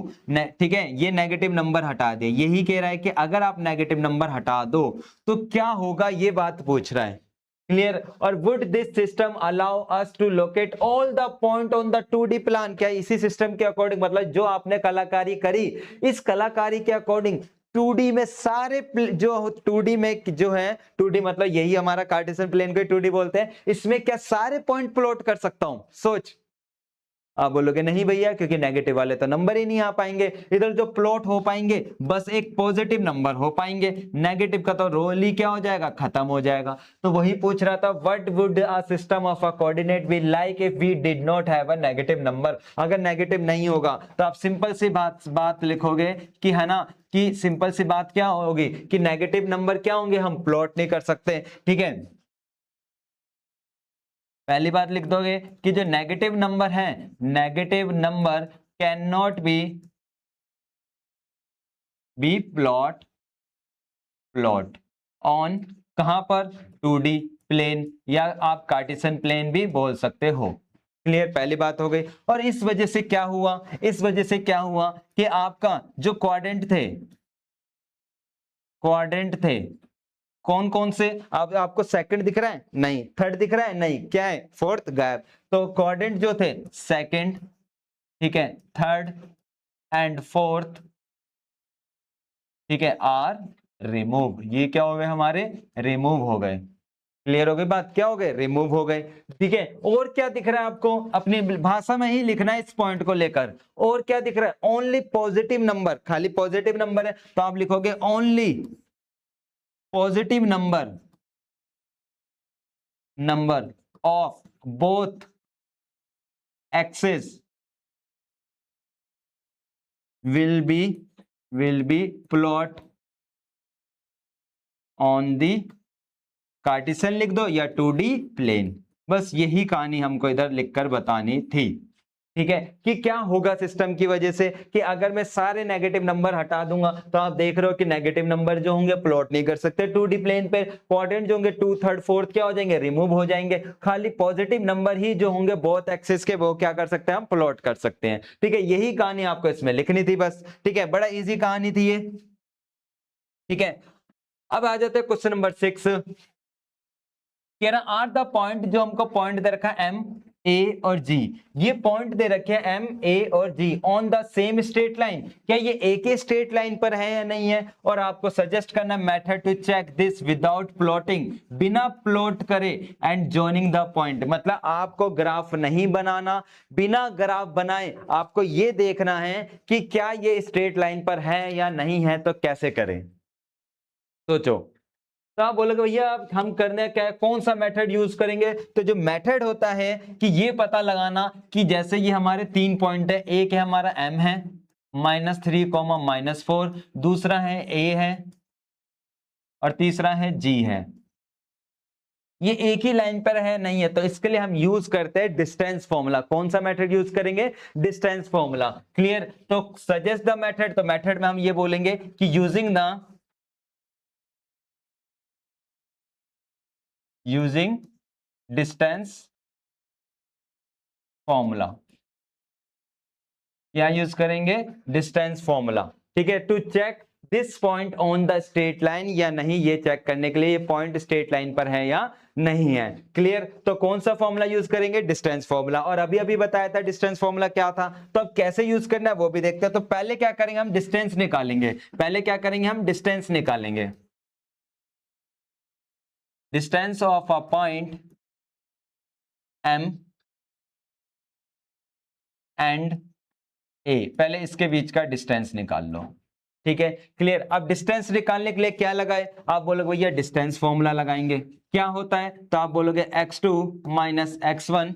A: ठीक है, ये नेगेटिव नंबर हटा दे, यही कह रहा है कि अगर आप नेगेटिव नंबर हटा दो तो क्या होगा, ये बात पूछ रहा है। क्लियर, और would this system allow us to locate all the point on the 2D plan, क्या इसी सिस्टम के अकॉर्डिंग, मतलब जो आपने कलाकारी करी, इस कलाकारी के अकॉर्डिंग 2D में सारे जो 2D में जो है, 2D मतलब यही हमारा कार्टेशियन प्लेन को 2D बोलते हैं, इसमें क्या सारे पॉइंट प्लॉट कर सकता हूं? सोच, आप बोलोगे नहीं भैया क्योंकि नेगेटिव वाले तो नंबर ही नहीं आ पाएंगे, इधर जो प्लॉट हो पाएंगे बस एक पॉजिटिव नंबर हो पाएंगे, नेगेटिव का तो रोल ही क्या हो जाएगा, खत्म हो जाएगा। तो वही पूछ रहा था, what would a system of a coordinate B like if we did not have a negative number. अगर नेगेटिव नहीं होगा तो आप सिंपल सी बात लिखोगे कि है ना, कि सिंपल सी बात क्या होगी कि नेगेटिव नंबर क्या होंगे, हम प्लॉट नहीं कर सकते। ठीक है, पहली बात लिख दोगे कि जो नेगेटिव नंबर है, negative number can not be be plot plot on कहां पर 2D प्लेन, या आप कार्टेशियन प्लेन भी बोल सकते हो। क्लियर, पहली बात हो गई। और इस वजह से क्या हुआ, इस वजह से क्या हुआ कि आपका जो क्वाड्रेंट थे, क्वाड्रेंट थे कौन कौन से, अब आपको सेकंड दिख रहा है नहीं, थर्ड दिख रहा है नहीं, क्या है फोर्थ गायब। तो क्वाड्रेंट जो थे सेकंड, ठीक है, थर्ड एंड फोर्थ, ठीक है, आर रिमूव। ये क्या हो गए हमारे, रिमूव हो गए। क्लियर हो गई बात, क्या हो गए, रिमूव हो गए। ठीक है, और क्या दिख रहा है आपको, अपनी भाषा में ही लिखना है इस पॉइंट को लेकर। और क्या दिख रहा है, ओनली पॉजिटिव नंबर, खाली पॉजिटिव नंबर है तो आप लिखोगे only positive number, number of both axes will be plot on the Cartesian लिख दो या 2D प्लेन। बस यही कहानी हमको इधर लिखकर बतानी थी। ठीक है, कि क्या होगा सिस्टम की वजह से कि अगर मैं सारे नेगेटिव नंबर हटा दूंगा तो आप देख रहे हो कि नेगेटिव नंबर जो होंगे प्लॉट नहीं कर सकते 2D प्लेन पे, क्वाड्रेंट जो होंगे 2, 3, 4 क्या हो जाएंगे, रिमूव हो जाएंगे। खाली पॉजिटिव नंबर ही जो होंगे बोथ एक्सिस के वो क्या कर सकते हैं, हम प्लॉट कर सकते हैं। ठीक है, यही कहानी आपको इसमें लिखनी थी बस। ठीक है, बड़ा इजी कहानी थी ये। ठीक है, अब आ जाते हैं क्वेश्चन नंबर 6। कह रहा आर द पॉइंट, जो हमको पॉइंट दे रखा है एम, ए और जी, ये पॉइंट दे रखे हैं एम, ए और G on the same straight line, क्या ये एक ही स्ट्रेट लाइन पर है या नहीं है। और आपको सजेस्ट करना method to check this without plotting, बिना प्लॉट करे एंड जॉइनिंग द पॉइंट। मतलब आपको ग्राफ नहीं बनाना, बिना ग्राफ बनाए आपको ये देखना है कि क्या ये स्ट्रेट लाइन पर है या नहीं है। तो कैसे करें, सोचो। तो आप बोलोगे भैया हम करने क्या है, कौन सा मेथड यूज करेंगे। तो जो मेथड होता है कि ये पता लगाना कि जैसे ये हमारे 3 पॉइंट है, एक है हमारा m है -3, -4, दूसरा है a है और तीसरा है g है। ये एक ही लाइन पर है नहीं है, तो इसके लिए हम यूज करते हैं डिस्टेंस फॉर्मूला। कौन सा मेथड यूज करेंगे, डिस्टेंस फॉर्मूला। क्लियर, तो सजेस्ट द मेथड, तो मेथड में हम ये बोलेंगे कि यूजिंग डिस्टेंस फॉर्मूला। क्या यूज करेंगे, डिस्टेंस फॉर्मूला। ठीक है, to check this point on the straight line या नहीं, ये चेक करने के लिए ये पॉइंट स्ट्रेट लाइन पर है या नहीं है। क्लियर, तो कौन सा फॉर्मूला यूज करेंगे, डिस्टेंस फॉर्मूला। और अभी अभी बताया था डिस्टेंस फॉर्मूला क्या था, तो अब कैसे यूज करना है वो भी देखते हैं। तो पहले क्या करेंगे, हम डिस्टेंस निकालेंगे। पहले क्या करेंगे, हम डिस्टेंस निकालेंगे। Distance of a point M and A, पहले इसके बीच का डिस्टेंस निकाल लो। ठीक है, क्लियर। अब डिस्टेंस निकालने के लिए क्या लगाए, आप बोलोगे भैया डिस्टेंस फॉर्मूला लगाएंगे। क्या होता है, तो आप बोलोगे x2 minus x1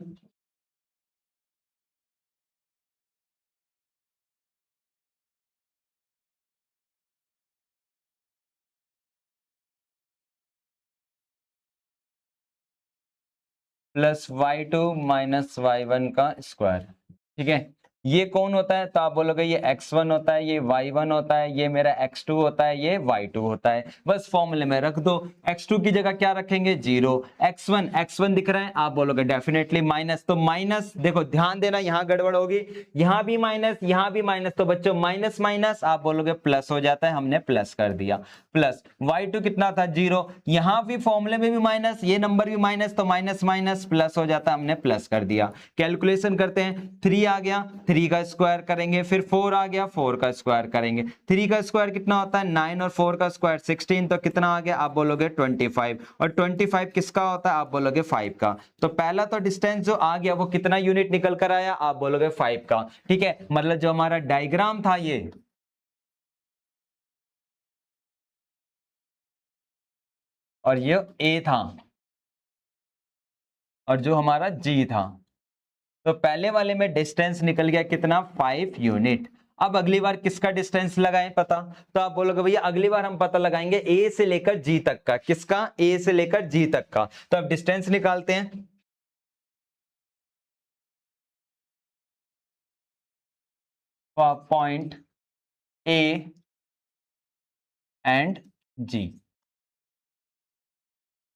A: plus y2 minus y1 का स्क्वायर। ठीक है, ये कौन होता है, तो आप बोलोगे ये x1 होता है, ये y1 होता है, ये मेरा x2 होता है, ये y2 होता है। बस फॉर्मूले में रख दो। x2 की जगह क्या रखेंगे, 0। x1 दिख रहा है, आप बोलोगे डेफिनेटली माइनस। तो माइनस, देखो ध्यान देना, यहां गड़बड़ होगी, यहां भी माइनस, यहां भी माइनस। तो बच्चों माइनस माइनस आप बोलोगे प्लस हो जाता है, हमने प्लस कर दिया। प्लस y2 कितना था, 0। यहां भी फॉर्मूले में भी माइनस, ये नंबर भी माइनस, तो माइनस माइनस प्लस हो जाता है, हमने प्लस कर दिया। कैलकुलेशन करते हैं, 3 आ गया, 3 का स्क्वायर करेंगे, फिर 4 आ गया, 4 का स्क्वायर करेंगे। 3 का स्क्वायर कितना होता है, 9, और 4 का स्क्वायर 16, तो कितना आ गया, आप बोलोगे 25। और 25 किसका होता है, आप बोलोगे 5 का। तो पहला तो डिस्टेंस जो आ गया वो कितना यूनिट निकल कर आया, आप बोलोगे 5 का। ठीक है, मतलब जो हमारा डायग्राम था ये, और ये ए था, और जो हमारा जी था, तो पहले वाले में डिस्टेंस निकल गया कितना, 5 यूनिट। अब अगली बार किसका डिस्टेंस लगाएं पता, तो आप बोलोगे भैया अगली बार हम पता लगाएंगे ए से लेकर जी तक का। किसका, ए से लेकर जी तक का। तो अब डिस्टेंस निकालते हैं। पॉइंट ए एंड जी।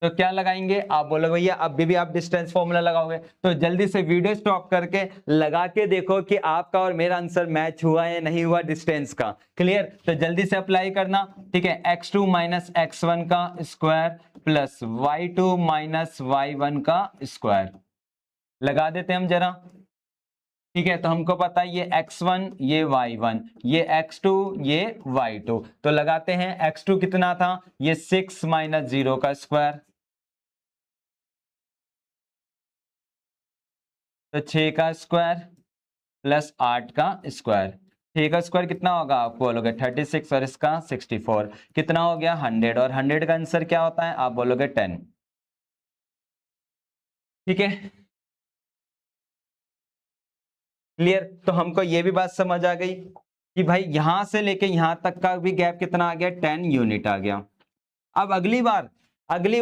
A: तो क्या लगाएंगे आप बोलोगे भैया अभी भी आप डिस्टेंस फॉर्मूला लगाओगे, तो जल्दी से वीडियो स्टॉप करके लगा के देखो कि आपका और मेरा आंसर मैच हुआ या नहीं हुआ डिस्टेंस का। क्लियर, तो जल्दी से अप्लाई करना। ठीक है, x2 माइनस x1 का square plus y2 minus y1 का स्क्वायर लगा देते हैं हम जरा। ठीक है, तो हमको पता है ये x1 ये y1 ये x2 ये y2, तो लगाते हैं। x2 कितना था, ये 6 माइनस 0 का स्क्वायर, तो 6 का स्क्वायर प्लस 8 का स्क्वायर। 6 का स्क्वायर कितना होगा आप बोलोगे 36 और इसका 64 कितना हो गया 100, और 100 का आंसर क्या होता है आप बोलोगे 10। ठीक है, क्लियर। तो हमको ये भी बात समझ आ गई कि भाई यहां से लेके यहां तक का भी गैप कितना आ गया 10 यूनिट आ गया। अब अगली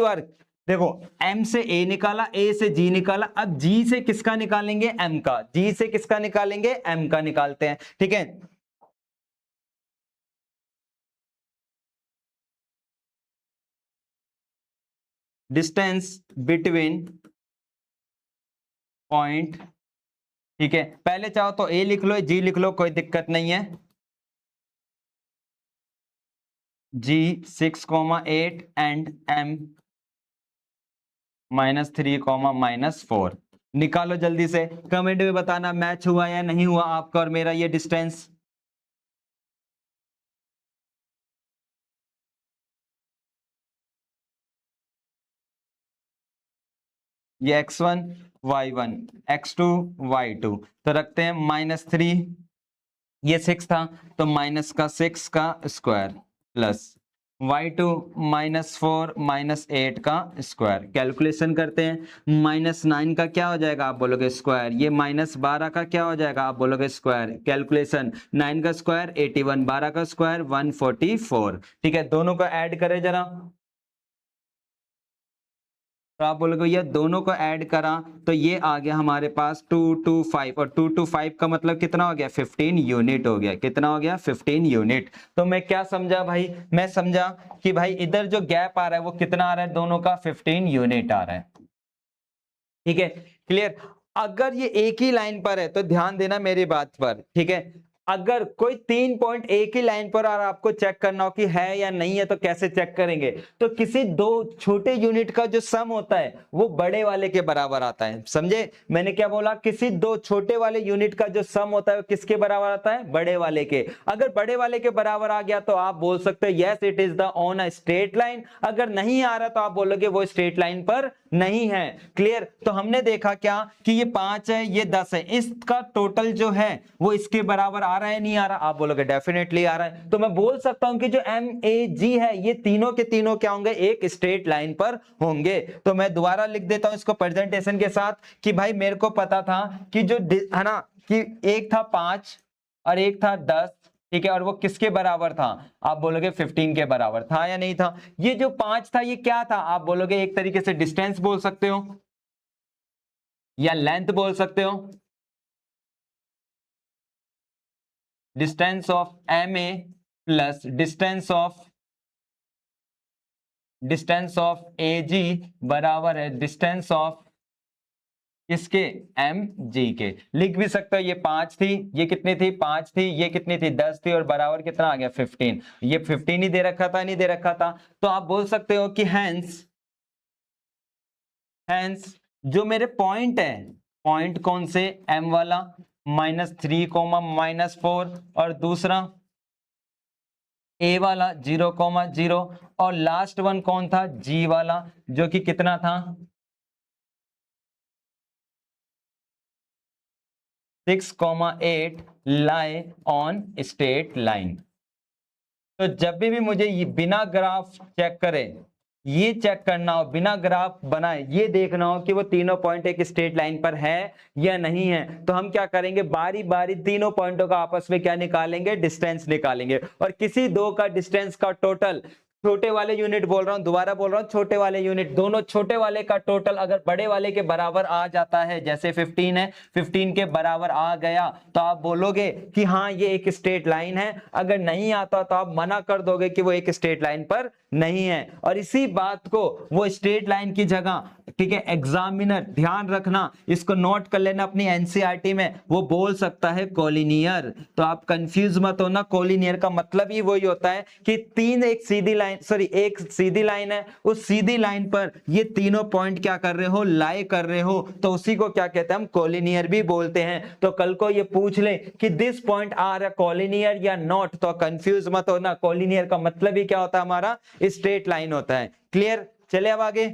A: बार देखो m से a निकाला, a से g निकाला, अब g से किसका निकालेंगे m का, g से किसका निकालेंगे m का निकालते हैं। ठीक है, डिस्टेंस बिटवीन पॉइंट। ठीक है, पहले चाहो तो a लिख लो g लिख लो, कोई दिक्कत नहीं है। g 6,8 एंड m -3, -4 निकालो जल्दी से, कमेंट में बताना मैच हुआ या नहीं हुआ आपका और मेरा ये डिस्टेंस। ये x1 y1 x2 y2, तो रखते हैं -3, ये 6 था तो माइनस का 6 का स्क्वायर प्लस y2 -4 -8 का स्क्वायर। कैलकुलेशन करते हैं, -9 का क्या हो जाएगा आप बोलोगे स्क्वायर, ये -12 का क्या हो जाएगा आप बोलोगे स्क्वायर। कैलकुलेशन 9 का स्क्वायर 81, 12 का स्क्वायर 144। ठीक है, दोनों को ऐड करें जरा, तो आप बोलोगे ये दोनों को ऐड करा तो ये आ गया हमारे पास 225, और 225 का मतलब कितना हो गया 15 यूनिट हो गया। कितना हो गया 15 यूनिट। तो मैं क्या समझा भाई, मैं समझा कि भाई इधर जो गैप आ रहा है वो कितना आ रहा है, दोनों का 15 यूनिट आ रहा है। ठीक है, क्लियर। अगर ये एक ही लाइन पर है तो ध्यान देना मेरी बात पर। ठीक है, अगर कोई 3 पॉइंट एक ही लाइन पर और आपको चेक करना हो कि है या नहीं है, तो कैसे चेक करेंगे, तो किसी दो छोटे यूनिट का जो सम होता है वो बड़े वाले के बराबर आता है। समझे मैंने क्या बोला, किसी दो छोटे वाले यूनिट का जो सम होता है वो किसके बराबर आता है, बड़े वाले के। अगर बड़े वाले के बराबर आ गया तो आप बोल सकते हो yes it is the on a straight line. अगर नहीं आ रहा तो आप बोलोगे वो स्ट्रेट लाइन पर नहीं है। क्लियर, तो हमने देखा क्या कि ये 5 है ये 10 है, इसका टोटल जो है वो इसके बराबर आ रहा है नहीं आ रहा, आप बोलोगे डेफिनेटली आ रहा है। तो मैं बोल सकता हूं कि जो MAG है ये तीनों के तीनों क्या होंगे, एक स्ट्रेट लाइन पर होंगे। तो मैं दोबारा लिख देता हूं इसको प्रेजेंटेशन के साथ कि भाई मेरे को पता था कि जो है ना कि एक था 5 और एक था 10। ठीक है, और वो किसके बराबर था, आप बोलोगे 15 के बराबर था या नहीं था। ये जो 5 था ये क्या था, आप बोलोगे एक तरीके से डिस्टेंस बोल सकते हो या लेंथ बोल सकते हो। Distance of MA plus distance of AG बराबर है डिस्टेंस ऑफ किसके, MG के। लिख भी सकते हो ये 5 थी, ये कितनी थी 5 थी, ये कितनी थी 10 थी, और बराबर कितना आ गया 15। ये 15 ही दे रखा था नहीं दे रखा था, तो आप बोल सकते हो कि हैंस जो मेरे पॉइंट है, पॉइंट कौन से M वाला -3, -4, और दूसरा A वाला 0,0, और लास्ट वन कौन था G वाला जो कि कितना था 6,8 लाई ऑन स्ट्रेट लाइन। तो जब भी मुझे ये बिना ग्राफ चेक करे, ये चेक करना हो बिना ग्राफ बनाए, ये देखना हो कि वो तीनों पॉइंट एक स्ट्रेट लाइन पर है या नहीं है, तो हम क्या करेंगे बारी बारी तीनों पॉइंटों का आपस में क्या निकालेंगे, डिस्टेंस निकालेंगे। और किसी दो का डिस्टेंस का टोटल छोटे वाले यूनिट बोल रहा हूं, दोबारा बोल रहा हूं, छोटे वाले यूनिट, दोनों छोटे वाले का टोटल अगर बड़े वाले के बराबर आ जाता है, जैसे 15 है, 15 के बराबर आ गया तो आप बोलोगे कि हाँ ये एक स्ट्रेट लाइन है। अगर नहीं आता तो आप मना कर दोगे कि वो एक स्ट्रेट लाइन पर नहीं है। और इसी बात को वो स्ट्रेट लाइन की जगह, ठीक है, एग्जामिनर ध्यान रखना, इसको नोट कर लेना अपनी एनसीईआरटी में, वो बोल सकता है कोलिनियर। तो आप कंफ्यूज मत होना, कोलिनियर का मतलब ही वही होता है कि तीन एक सीधी लाइन, सॉरी एक सीधी लाइन है, उस सीधी लाइन पर ये तीनों पॉइंट क्या कर रहे हो, लाई कर रहे हो, तो उसी को क्या कहते हैं, हम कोलिनियर भी बोलते हैं। तो कल को ये पूछ ले कि this point are a collinear या नॉट, तो कंफ्यूज मत होना, कोलिनियर का मतलब ही क्या होता है हमारा, स्ट्रेट लाइन होता है। क्लियर, चले अब आगे।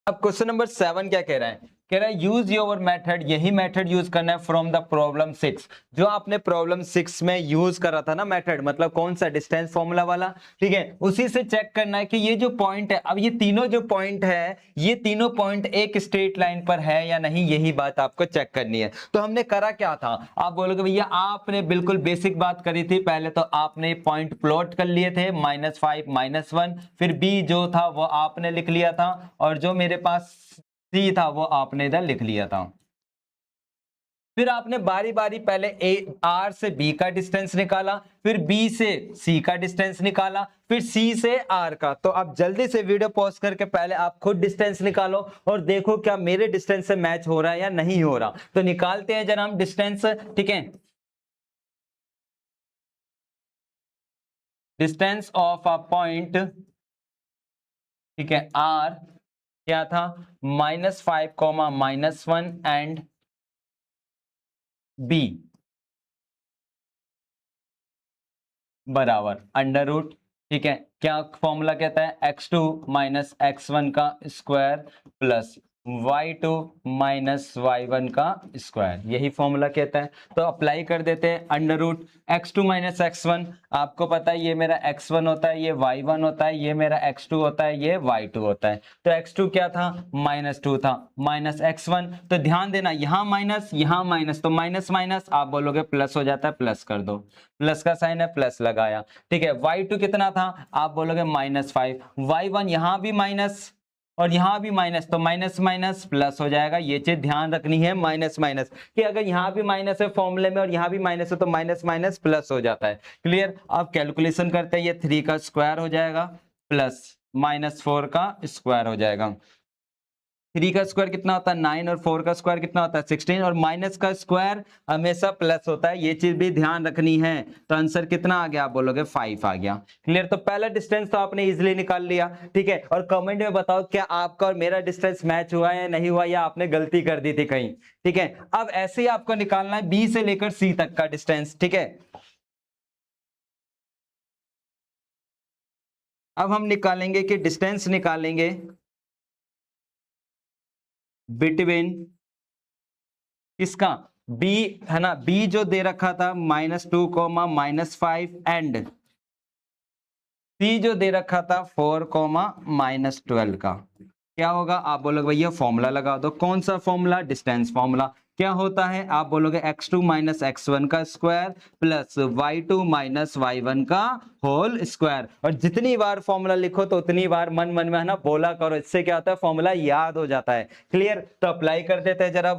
A: अब क्वेश्चन नंबर 7 क्या कह रहा है, कह रहा है यूज योर मेथड, यही मेथड यूज करना है फ्रॉम द प्रॉब्लम 6, जो आपने प्रॉब्लम 6 में यूज करा था ना मेथड, मतलब कौन सा, डिस्टेंस फॉर्मूला वाला, ठीक है, उसी से चेक करना है कि ये जो पॉइंट है, अब ये तीनों जो पॉइंट है, ये तीनों पॉइंट एक स्ट्रेट लाइन पर है या नहीं, यही बात आपको चेक करनी है। तो हमने करा क्या था, आप बोलोगे भैया आपने बिल्कुल बेसिक बात करी थी, पहले तो आपने पॉइंट प्लॉट कर लिए थे, -5 -1, फिर बी जो था वो आपने लिख लिया था, और जो मेरे पास सी था वो आपने इधर लिख लिया था। फिर आपने बारी बारी पहले आर से बी का डिस्टेंस निकाला, फिर बी से सी का डिस्टेंस निकाला, फिर सी से आर का। तो आप जल्दी से वीडियो पॉज करके पहले आप खुद डिस्टेंस निकालो और देखो क्या मेरे डिस्टेंस से मैच हो रहा है या नहीं हो रहा। तो निकालते हैं जरा हम डिस्टेंस, ठीक है, डिस्टेंस ऑफ अ पॉइंट, ठीक है, आर क्या था, -5, -1 एंड बी बराबर अंडर रूट, ठीक है, क्या फॉर्मूला कहता है, x2 माइनस x1 का square plus y2 minus y1 का स्क्वायर, यही फॉर्मूला कहता है। तो अप्लाई कर देते हैं, under root x2 minus x1, आपको पता है ये मेरा x1 होता है, ये y1 होता है, ये मेरा x2 होता है, ये y2 होता है। तो x2 क्या था, -2 था, माइनस x1, तो ध्यान देना यहाँ माइनस, तो माइनस माइनस आप बोलोगे प्लस हो जाता है, प्लस कर दो, प्लस का साइन है, प्लस लगाया, ठीक है। y2 कितना था, आप बोलोगे -5, y1 यहां भी माइनस और यहां भी माइनस, तो माइनस माइनस प्लस हो जाएगा। ये चीज ध्यान रखनी है, माइनस माइनस, कि अगर यहां भी माइनस है फॉर्मूले में और यहां भी माइनस है तो माइनस माइनस प्लस हो जाता है। क्लियर, अब कैलकुलेशन करते हैं, ये 3 का स्क्वायर हो जाएगा प्लस -4 का स्क्वायर हो जाएगा। 3 का स्क्वायर कितना होता है 9, और 4 का स्क्वायर कितना होता है 16, और माइनस का स्क्वायर हमेशा प्लस होता है, ये चीज भी ध्यान रखनी है। तो आंसर कितना आ गया, आप बोलोगे 5 आ गया। क्लियर, तो पहला डिस्टेंस तो आपने इजीली निकाल लिया, ठीक है। और कमेंट में बताओ क्या आपका और मेरा डिस्टेंस मैच हुआ है या नहीं हुआ, या आपने गलती कर दी थी कहीं, ठीक है। अब ऐसे ही आपको निकालना है बी से लेकर सी तक का डिस्टेंस, ठीक है। अब हम निकालेंगे कि डिस्टेंस निकालेंगे बिटवीन किसका, बी है ना, बी जो दे रखा था -2, -5 एंड सी जो दे रखा था 4, -12 का। क्या होगा, आप बोलोगे भैया फॉर्मूला लगा दो, कौन सा फॉर्मूला, डिस्टेंस फॉर्मूला। क्या होता है, आप बोलोगे x2 माइनस x1 का square plus y2 minus y1 का होल स्क्वायर। और जितनी बार फॉर्मूला लिखो तो उतनी बार मन मन में है ना बोला करो, इससे क्या होता है फॉर्मूला याद हो जाता है। क्लियर, तो अप्लाई कर देते हैं जरा।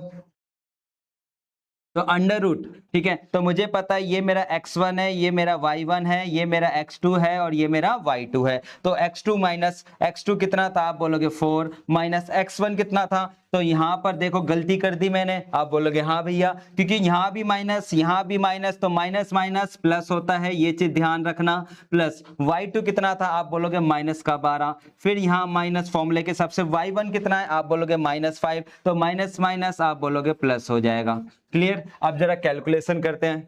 A: तो अंडर रूट, ठीक है, तो मुझे पता है ये मेरा x1 है, ये मेरा y1 है, ये मेरा x2 है और ये मेरा y2 है। तो x2 माइनस x2 कितना था, आप बोलोगे 4, माइनस x1 कितना था, तो यहां पर देखो गलती कर दी मैंने, आप बोलोगे हाँ भैया, क्योंकि यहां भी माइनस यहां भी माइनस, तो माइनस माइनस प्लस होता है, ये चीज ध्यान रखना। प्लस y2 कितना था, आप बोलोगे -12, फिर यहां माइनस फॉर्मूले के सबसे y1 कितना है, आप बोलोगे -5, तो माइनस माइनस आप बोलोगे प्लस हो जाएगा। क्लियर, अब जरा कैलकुलेशन करते हैं,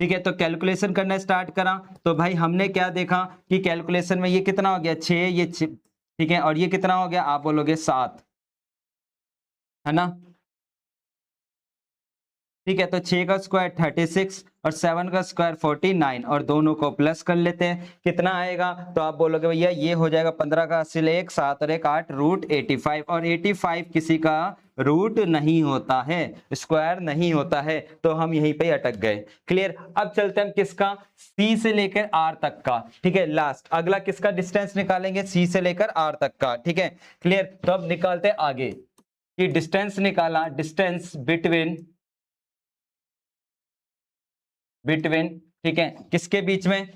A: ठीक है। तो कैलकुलेशन करना स्टार्ट करा, तो भाई हमने क्या देखा कि कैलकुलेशन में ये कितना हो गया 6, ये 6, ठीक है, और ये कितना हो गया, आप बोलोगे 7, है ना। ठीक है, तो 6 का स्क्वायर 36 और 7 का स्क्वायर 49 और दोनों को प्लस कर लेते हैं, कितना आएगा? तो आप बोलोगे भैया ये हो जाएगा 15 का हासिल 1, 7 और 1 8 रूट 85, और 85 किसी का रूट नहीं होता है, स्क्वायर नहीं होता है, तो हम यहीं पे अटक गए। क्लियर? अब चलते हैं हम किसका, सी से लेकर आर तक का। ठीक है, लास्ट अगला किसका डिस्टेंस निकालेंगे, सी से लेकर आर तक का। ठीक है, क्लियर? तो अब निकालते हैं आगे कि डिस्टेंस निकाला, डिस्टेंस बिटवीन, ठीक है, किसके बीच में?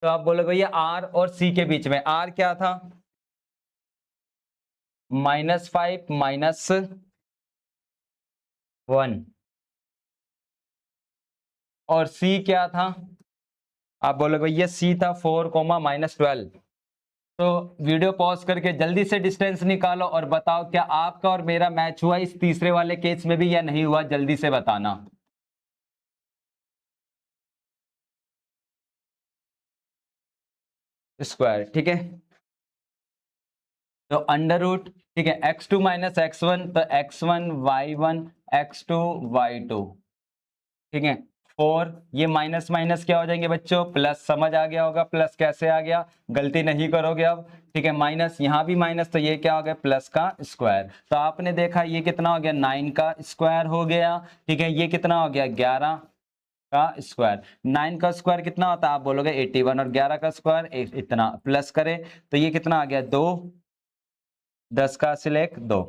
A: तो आप बोलोगे भैया आर और सी के बीच में। आर क्या था? -5 -1, और सी क्या था? आप बोलोगे भैया सी था 4 -12। तो वीडियो पॉज करके जल्दी से डिस्टेंस निकालो और बताओ क्या आपका और मेरा मैच हुआ इस तीसरे वाले केस में भी या नहीं हुआ, जल्दी से बताना। स्क्वायर, ठीक है, तो अंडर रूट, ठीक है, x2 - x1, तो x1 y1 x2 y2, ठीक है, 4, ये माइनस माइनस क्या हो जाएंगे बच्चों, प्लस। समझ आ गया होगा प्लस कैसे आ गया, गलती नहीं करोगे अब। ठीक है, माइनस, यहां भी माइनस, तो ये क्या हो गया, प्लस का स्क्वायर। तो आपने देखा ये कितना हो गया, 9 का स्क्वायर हो गया। ठीक है, ये कितना हो गया, 11 का स्क्वायर। 9 का स्क्वायर कितना होता है, आप बोलोगे 81, और 11 का स्क्वायर इतना, प्लस करें तो ये कितना आ गया, 2, 10 का हासिल 1 2।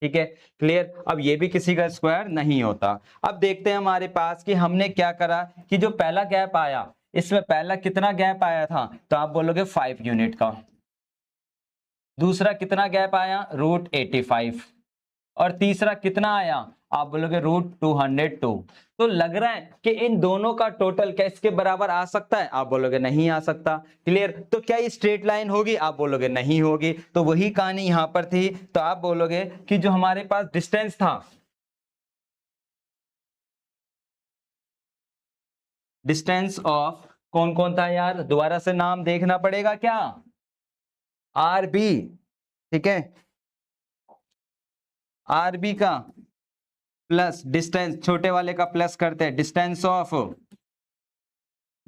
A: ठीक है, क्लियर? अब ये भी किसी का स्क्वायर नहीं होता। अब देखते हैं हमारे पास कि हमने क्या करा कि जो पहला गैप आया, इसमें पहला कितना गैप आया था, तो आप बोलोगे 5 यूनिट का। दूसरा कितना गैप आया, √85, और तीसरा कितना आया, आप बोलोगे √202। तो लग रहा है कि इन दोनों का टोटल क्या इसके बराबर आ सकता है, आप बोलोगे नहीं आ सकता। क्लियर? तो क्या ये स्ट्रेट लाइन होगी, आप बोलोगे नहीं होगी। तो वही कहानी यहां पर थी। तो आप बोलोगे कि जो हमारे पास डिस्टेंस था, डिस्टेंस ऑफ कौन कौन था यार, दोबारा से नाम देखना पड़ेगा क्या, आर बी, ठीक है, आर बी का प्लस डिस्टेंस, छोटे वाले का प्लस करते हैं, डिस्टेंस ऑफ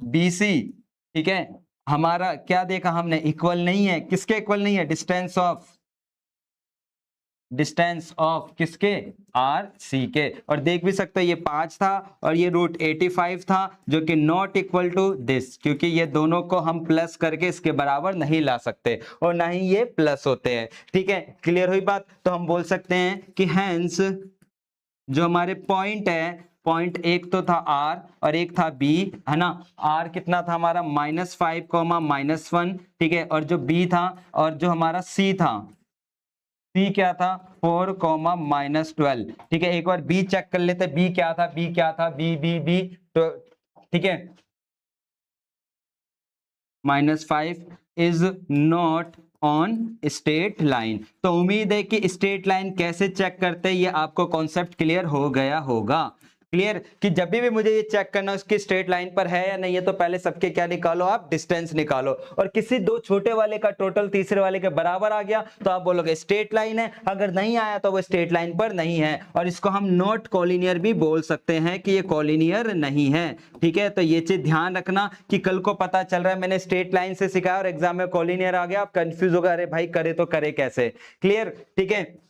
A: BC, ठीक है, हमारा क्या देखा हमने, इक्वल नहीं है, किसके इक्वल नहीं है, डिस्टेंस ऑफ किसके, RC के। और देख भी सकते हैं ये 5 था और ये √85 था, जो कि नॉट इक्वल टू दिस, क्योंकि ये दोनों को हम प्लस करके इसके बराबर नहीं ला सकते और ना ही ये प्लस होते हैं। ठीक है, क्लियर हुई बात? तो हम बोल सकते हैं कि हैंस जो हमारे पॉइंट है, पॉइंट एक तो था R और एक था B, है ना। R कितना था हमारा, -5, -1, ठीक है, और जो B था, और जो हमारा C था, C क्या था, 4, -12। ठीक है, एक बार B चेक कर लेते, B क्या था, B क्या था, B, तो ठीक है, -5 is not on straight line. तो उम्मीद है कि स्ट्रेट लाइन कैसे चेक करते हैं ये आपको कॉन्सेप्ट क्लियर हो गया होगा। क्लियर? कि जब भी मुझे ये चेक करना उसकी स्ट्रेट लाइन पर है या नहीं है, तो पहले सबके क्या निकालो, आप डिस्टेंस निकालो, और किसी दो छोटे वाले का टोटल तीसरे वाले के बराबर आ गया तो आप बोलोगे स्ट्रेट लाइन है, अगर नहीं आया तो वो स्ट्रेट लाइन पर नहीं है, और इसको हम नॉट कॉलिनियर भी बोल सकते हैं कि ये कॉलिनियर नहीं है। ठीक है, तो ये चीज ध्यान रखना कि कल को पता चल रहा है मैंने स्ट्रेट लाइन से सिखाया और एग्जाम में कॉलिनियर आ गया, आप कंफ्यूज हो गए, अरे भाई करे तो करे कैसे। क्लियर? ठीक है,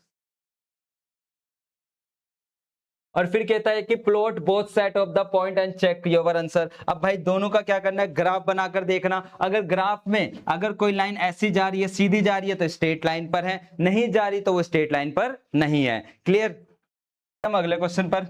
A: और फिर कहता है कि plot both set of the point and check your answer. अब भाई दोनों का क्या करना है, ग्राफ बनाकर देखना। अगर ग्राफ में अगर कोई लाइन ऐसी जा रही है, सीधी जा रही है, तो स्ट्रेट लाइन पर है, नहीं जा रही तो वो स्ट्रेट लाइन पर नहीं है। क्लियर? हम अगले क्वेश्चन पर,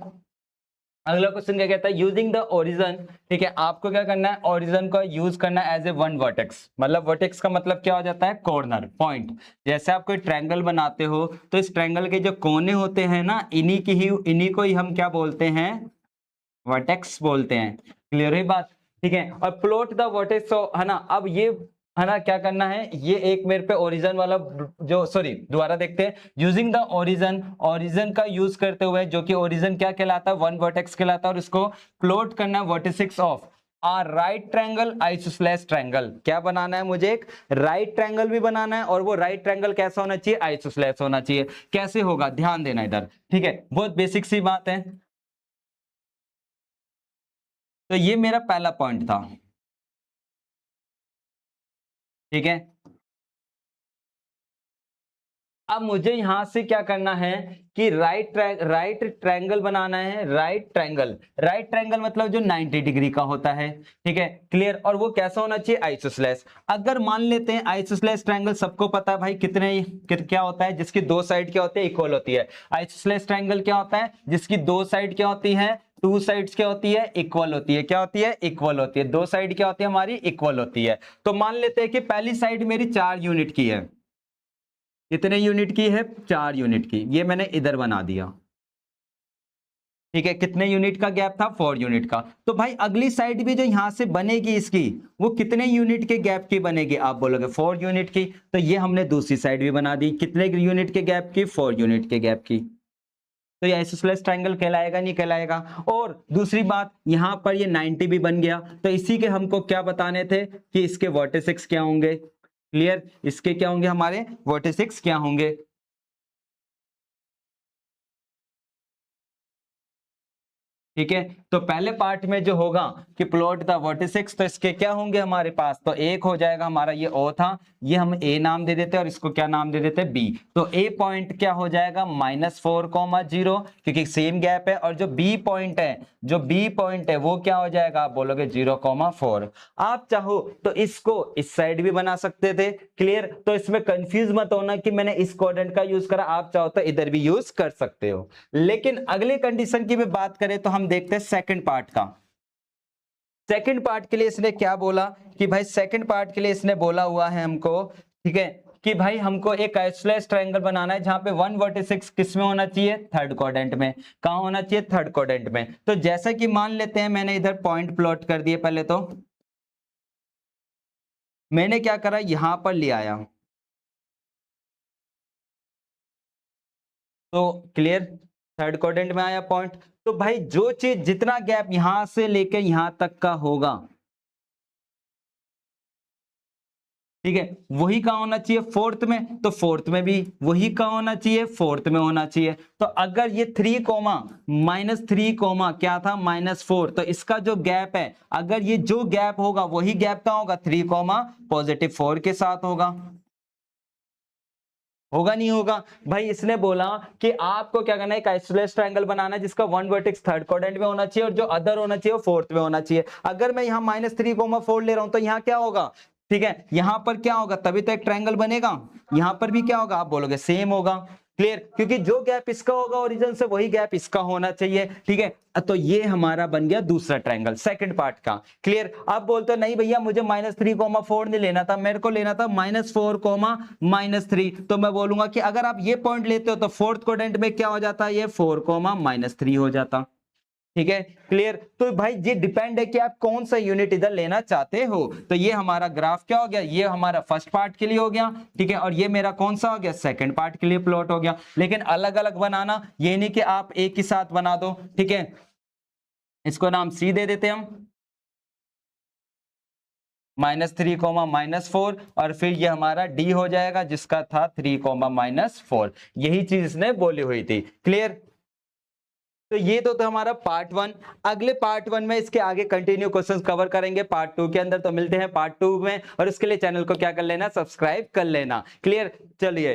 A: अगला क्वेश्चन क्या कहता है, यूजिंग द ओरिजन। ठीक है, आपको क्या करना है, ओरिजन का यूज करना है एज ए वन वर्टेक्स। मतलब वर्टेक्स का मतलब क्या हो जाता है, कॉर्नर पॉइंट। जैसे आप कोई ट्रायंगल बनाते हो तो इस ट्रायंगल के जो कोने होते हैं ना, इन्हीं को ही हम क्या बोलते हैं, वर्टेक्स बोलते हैं। क्लियर है बात? ठीक है, और प्लॉट द वर्टेक्स, है ना। अब ये है ना क्या करना है, ये एक मेरे पे ओरिजिन वाला जो, सॉरी दोबारा देखते हैं, यूजिंग द ओरिजिन, ओरिजिन का यूज करते हुए, जो कि ओरिजिन क्या कहलाता है, वन वर्टेक्स कहलाता है, और इसको प्लॉट करना है vertices of a right triangle isosceles triangle. क्या बनाना है मुझे, एक राइट ट्रायंगल भी बनाना है, और वो राइट ट्रायंगल कैसा होना चाहिए, आइसोसेलेस होना चाहिए। कैसे होगा, ध्यान देना इधर। ठीक है, बहुत बेसिक सी बात है। तो ये मेरा पहला पॉइंट था, ठीक है। अब मुझे यहां से क्या करना है कि राइट ट्रायंगल बनाना है, राइट ट्रायंगल मतलब जो 90 डिग्री का होता है, ठीक है, क्लियर। और वो कैसा होना चाहिए, आइसोसेलेस। अगर मान लेते हैं आइसोसेलेस ट्रायंगल, सबको पता है भाई क्या होता है, जिसकी दो साइड क्या होती है, इक्वल होती है। आइसोसेलेस ट्रायंगल क्या होता है, जिसकी दो साइड क्या होती है, टू साइड्स क्या होती है, इक्वल होती है। क्या होती है, इक्वल होती है। दो साइड क्या होती है हमारी, इक्वल होती है। तो मान लेते हैं कि पहली साइड मेरी 4 यूनिट की है। कितने यूनिट की है, 4 यूनिट की। ये मैंने इधर बना दिया, ठीक है। कितने यूनिट का गैप था, 4 यूनिट का। तो भाई अगली साइड भी जो यहां से बनेगी इसकी, वो कितने यूनिट के गैप की बनेगी, आप बोलोगे 4 यूनिट की। तो ये हमने दूसरी साइड भी बना दी, कितने यूनिट के गैप की, 4 यूनिट के गैप की। तो ये आइसोसेलेस ट्रायंगल कहलाएगा, नहीं कहलाएगा। और दूसरी बात, यहां पर ये 90 भी बन गया। तो इसी के हमको क्या बताने थे कि इसके वर्टिसेस क्या होंगे, क्लियर। इसके क्या होंगे, हमारे वर्टिसेस क्या होंगे। ठीक है, तो पहले पार्ट में जो होगा कि प्लॉट द वर्टिसेस, तो इसके क्या होंगे हमारे पास, तो एक हो जाएगा हमारा, ये ओ था, ये हम ए नाम दे देते हैं और इसको क्या नाम दे देते हैं, बी। तो ए पॉइंट क्या हो जाएगा, -4,0, क्योंकि सेम गैप है। और जो बी पॉइंट है, वो क्या हो जाएगा, आप बोलोगे 0,4। आप चाहो तो इसको इस साइड भी बना सकते थे, क्लियर। तो इसमें कंफ्यूज मत होना कि मैंने इस कोऑर्डिनेट का यूज करा, आप चाहो तो इधर भी यूज कर सकते हो। लेकिन अगले कंडीशन की भी बात करें तो हम देखते हैं सेकंड पार्ट का। सेकंड पार्ट के लिए इसने क्या बोला कि भाई, सेकंड पार्ट के लिए इसने बोला हुआ है हमको, ठीक है, कि भाई हमको एक आइसोसेलेस ट्रायंगल बनाना है जहां पे वन वर्टिसेस किस में होना चाहिए, थर्ड क्वाड्रेंट में। कहां होना चाहिए, थर्ड क्वाड्रेंट में। तो जैसा कि मान लेते हैं, मैंने इधर पॉइंट प्लॉट कर दिए। पहले तो मैंने क्या करा, यहां पर ले आया, तो क्लियर, थर्ड क्वाड्रेंट में आया पॉइंट। तो भाई जो चीज, जितना गैप यहां से लेके यहां तक का होगा, ठीक है, वही कहां होना चाहिए, फोर्थ में। तो फोर्थ में भी वही कहां होना चाहिए, फोर्थ में होना चाहिए। तो अगर ये 3 कोमा -3 कोमा क्या था, -4, तो इसका जो गैप है, अगर ये जो गैप होगा वही गैप कहां होगा, 3 कोमा +4 के साथ होगा। होगा नहीं होगा भाई। इसने बोला कि आपको क्या करना है, एक आइसोसेलेस ट्रायंगल बनाना है जिसका वन वर्टेक्स थर्ड क्वाड्रेंट में होना चाहिए और जो अदर होना चाहिए वो फोर्थ में होना चाहिए। अगर मैं यहाँ -3,4 ले रहा हूं तो यहाँ क्या होगा, ठीक है, यहां पर क्या होगा, तभी तो एक ट्रायंगल बनेगा। यहां पर भी क्या होगा, आप बोलोगे सेम होगा, क्लियर, क्योंकि जो गैप इसका होगा ओरिजिन से वही गैप इसका होना चाहिए, ठीक है। तो ये हमारा बन गया दूसरा ट्रायंगल, सेकंड पार्ट का, क्लियर। अब बोलते हो नहीं भैया मुझे -3,4 नहीं लेना था, मेरे को लेना था -4,-3। तो मैं बोलूंगा कि अगर आप ये पॉइंट लेते हो तो फोर्थ क्वाड्रेंट में क्या हो जाता है, ये 4,-3 हो जाता, ठीक है, क्लियर। तो भाई ये डिपेंड है कि आप कौन सा यूनिट इधर लेना चाहते हो। तो ये हमारा ग्राफ क्या हो गया, ये हमारा फर्स्ट पार्ट के लिए हो गया, ठीक है, और ये मेरा कौन सा हो गया, सेकंड पार्ट के लिए प्लॉट हो गया। लेकिन अलग अलग बनाना, ये नहीं कि आप एक ही साथ बना दो, ठीक है। इसको नाम सी दे देते हम, -3, -4, और फिर ये हमारा डी हो जाएगा जिसका था 3, -4। यही चीज इसने बोली हुई थी, क्लियर। तो ये तो था हमारा पार्ट 1। अगले पार्ट 1 में इसके आगे कंटिन्यू क्वेश्चंस कवर करेंगे पार्ट 2 के अंदर। तो मिलते हैं पार्ट 2 में, और इसके लिए चैनल को क्या कर लेना, सब्सक्राइब कर लेना, क्लियर। चलिए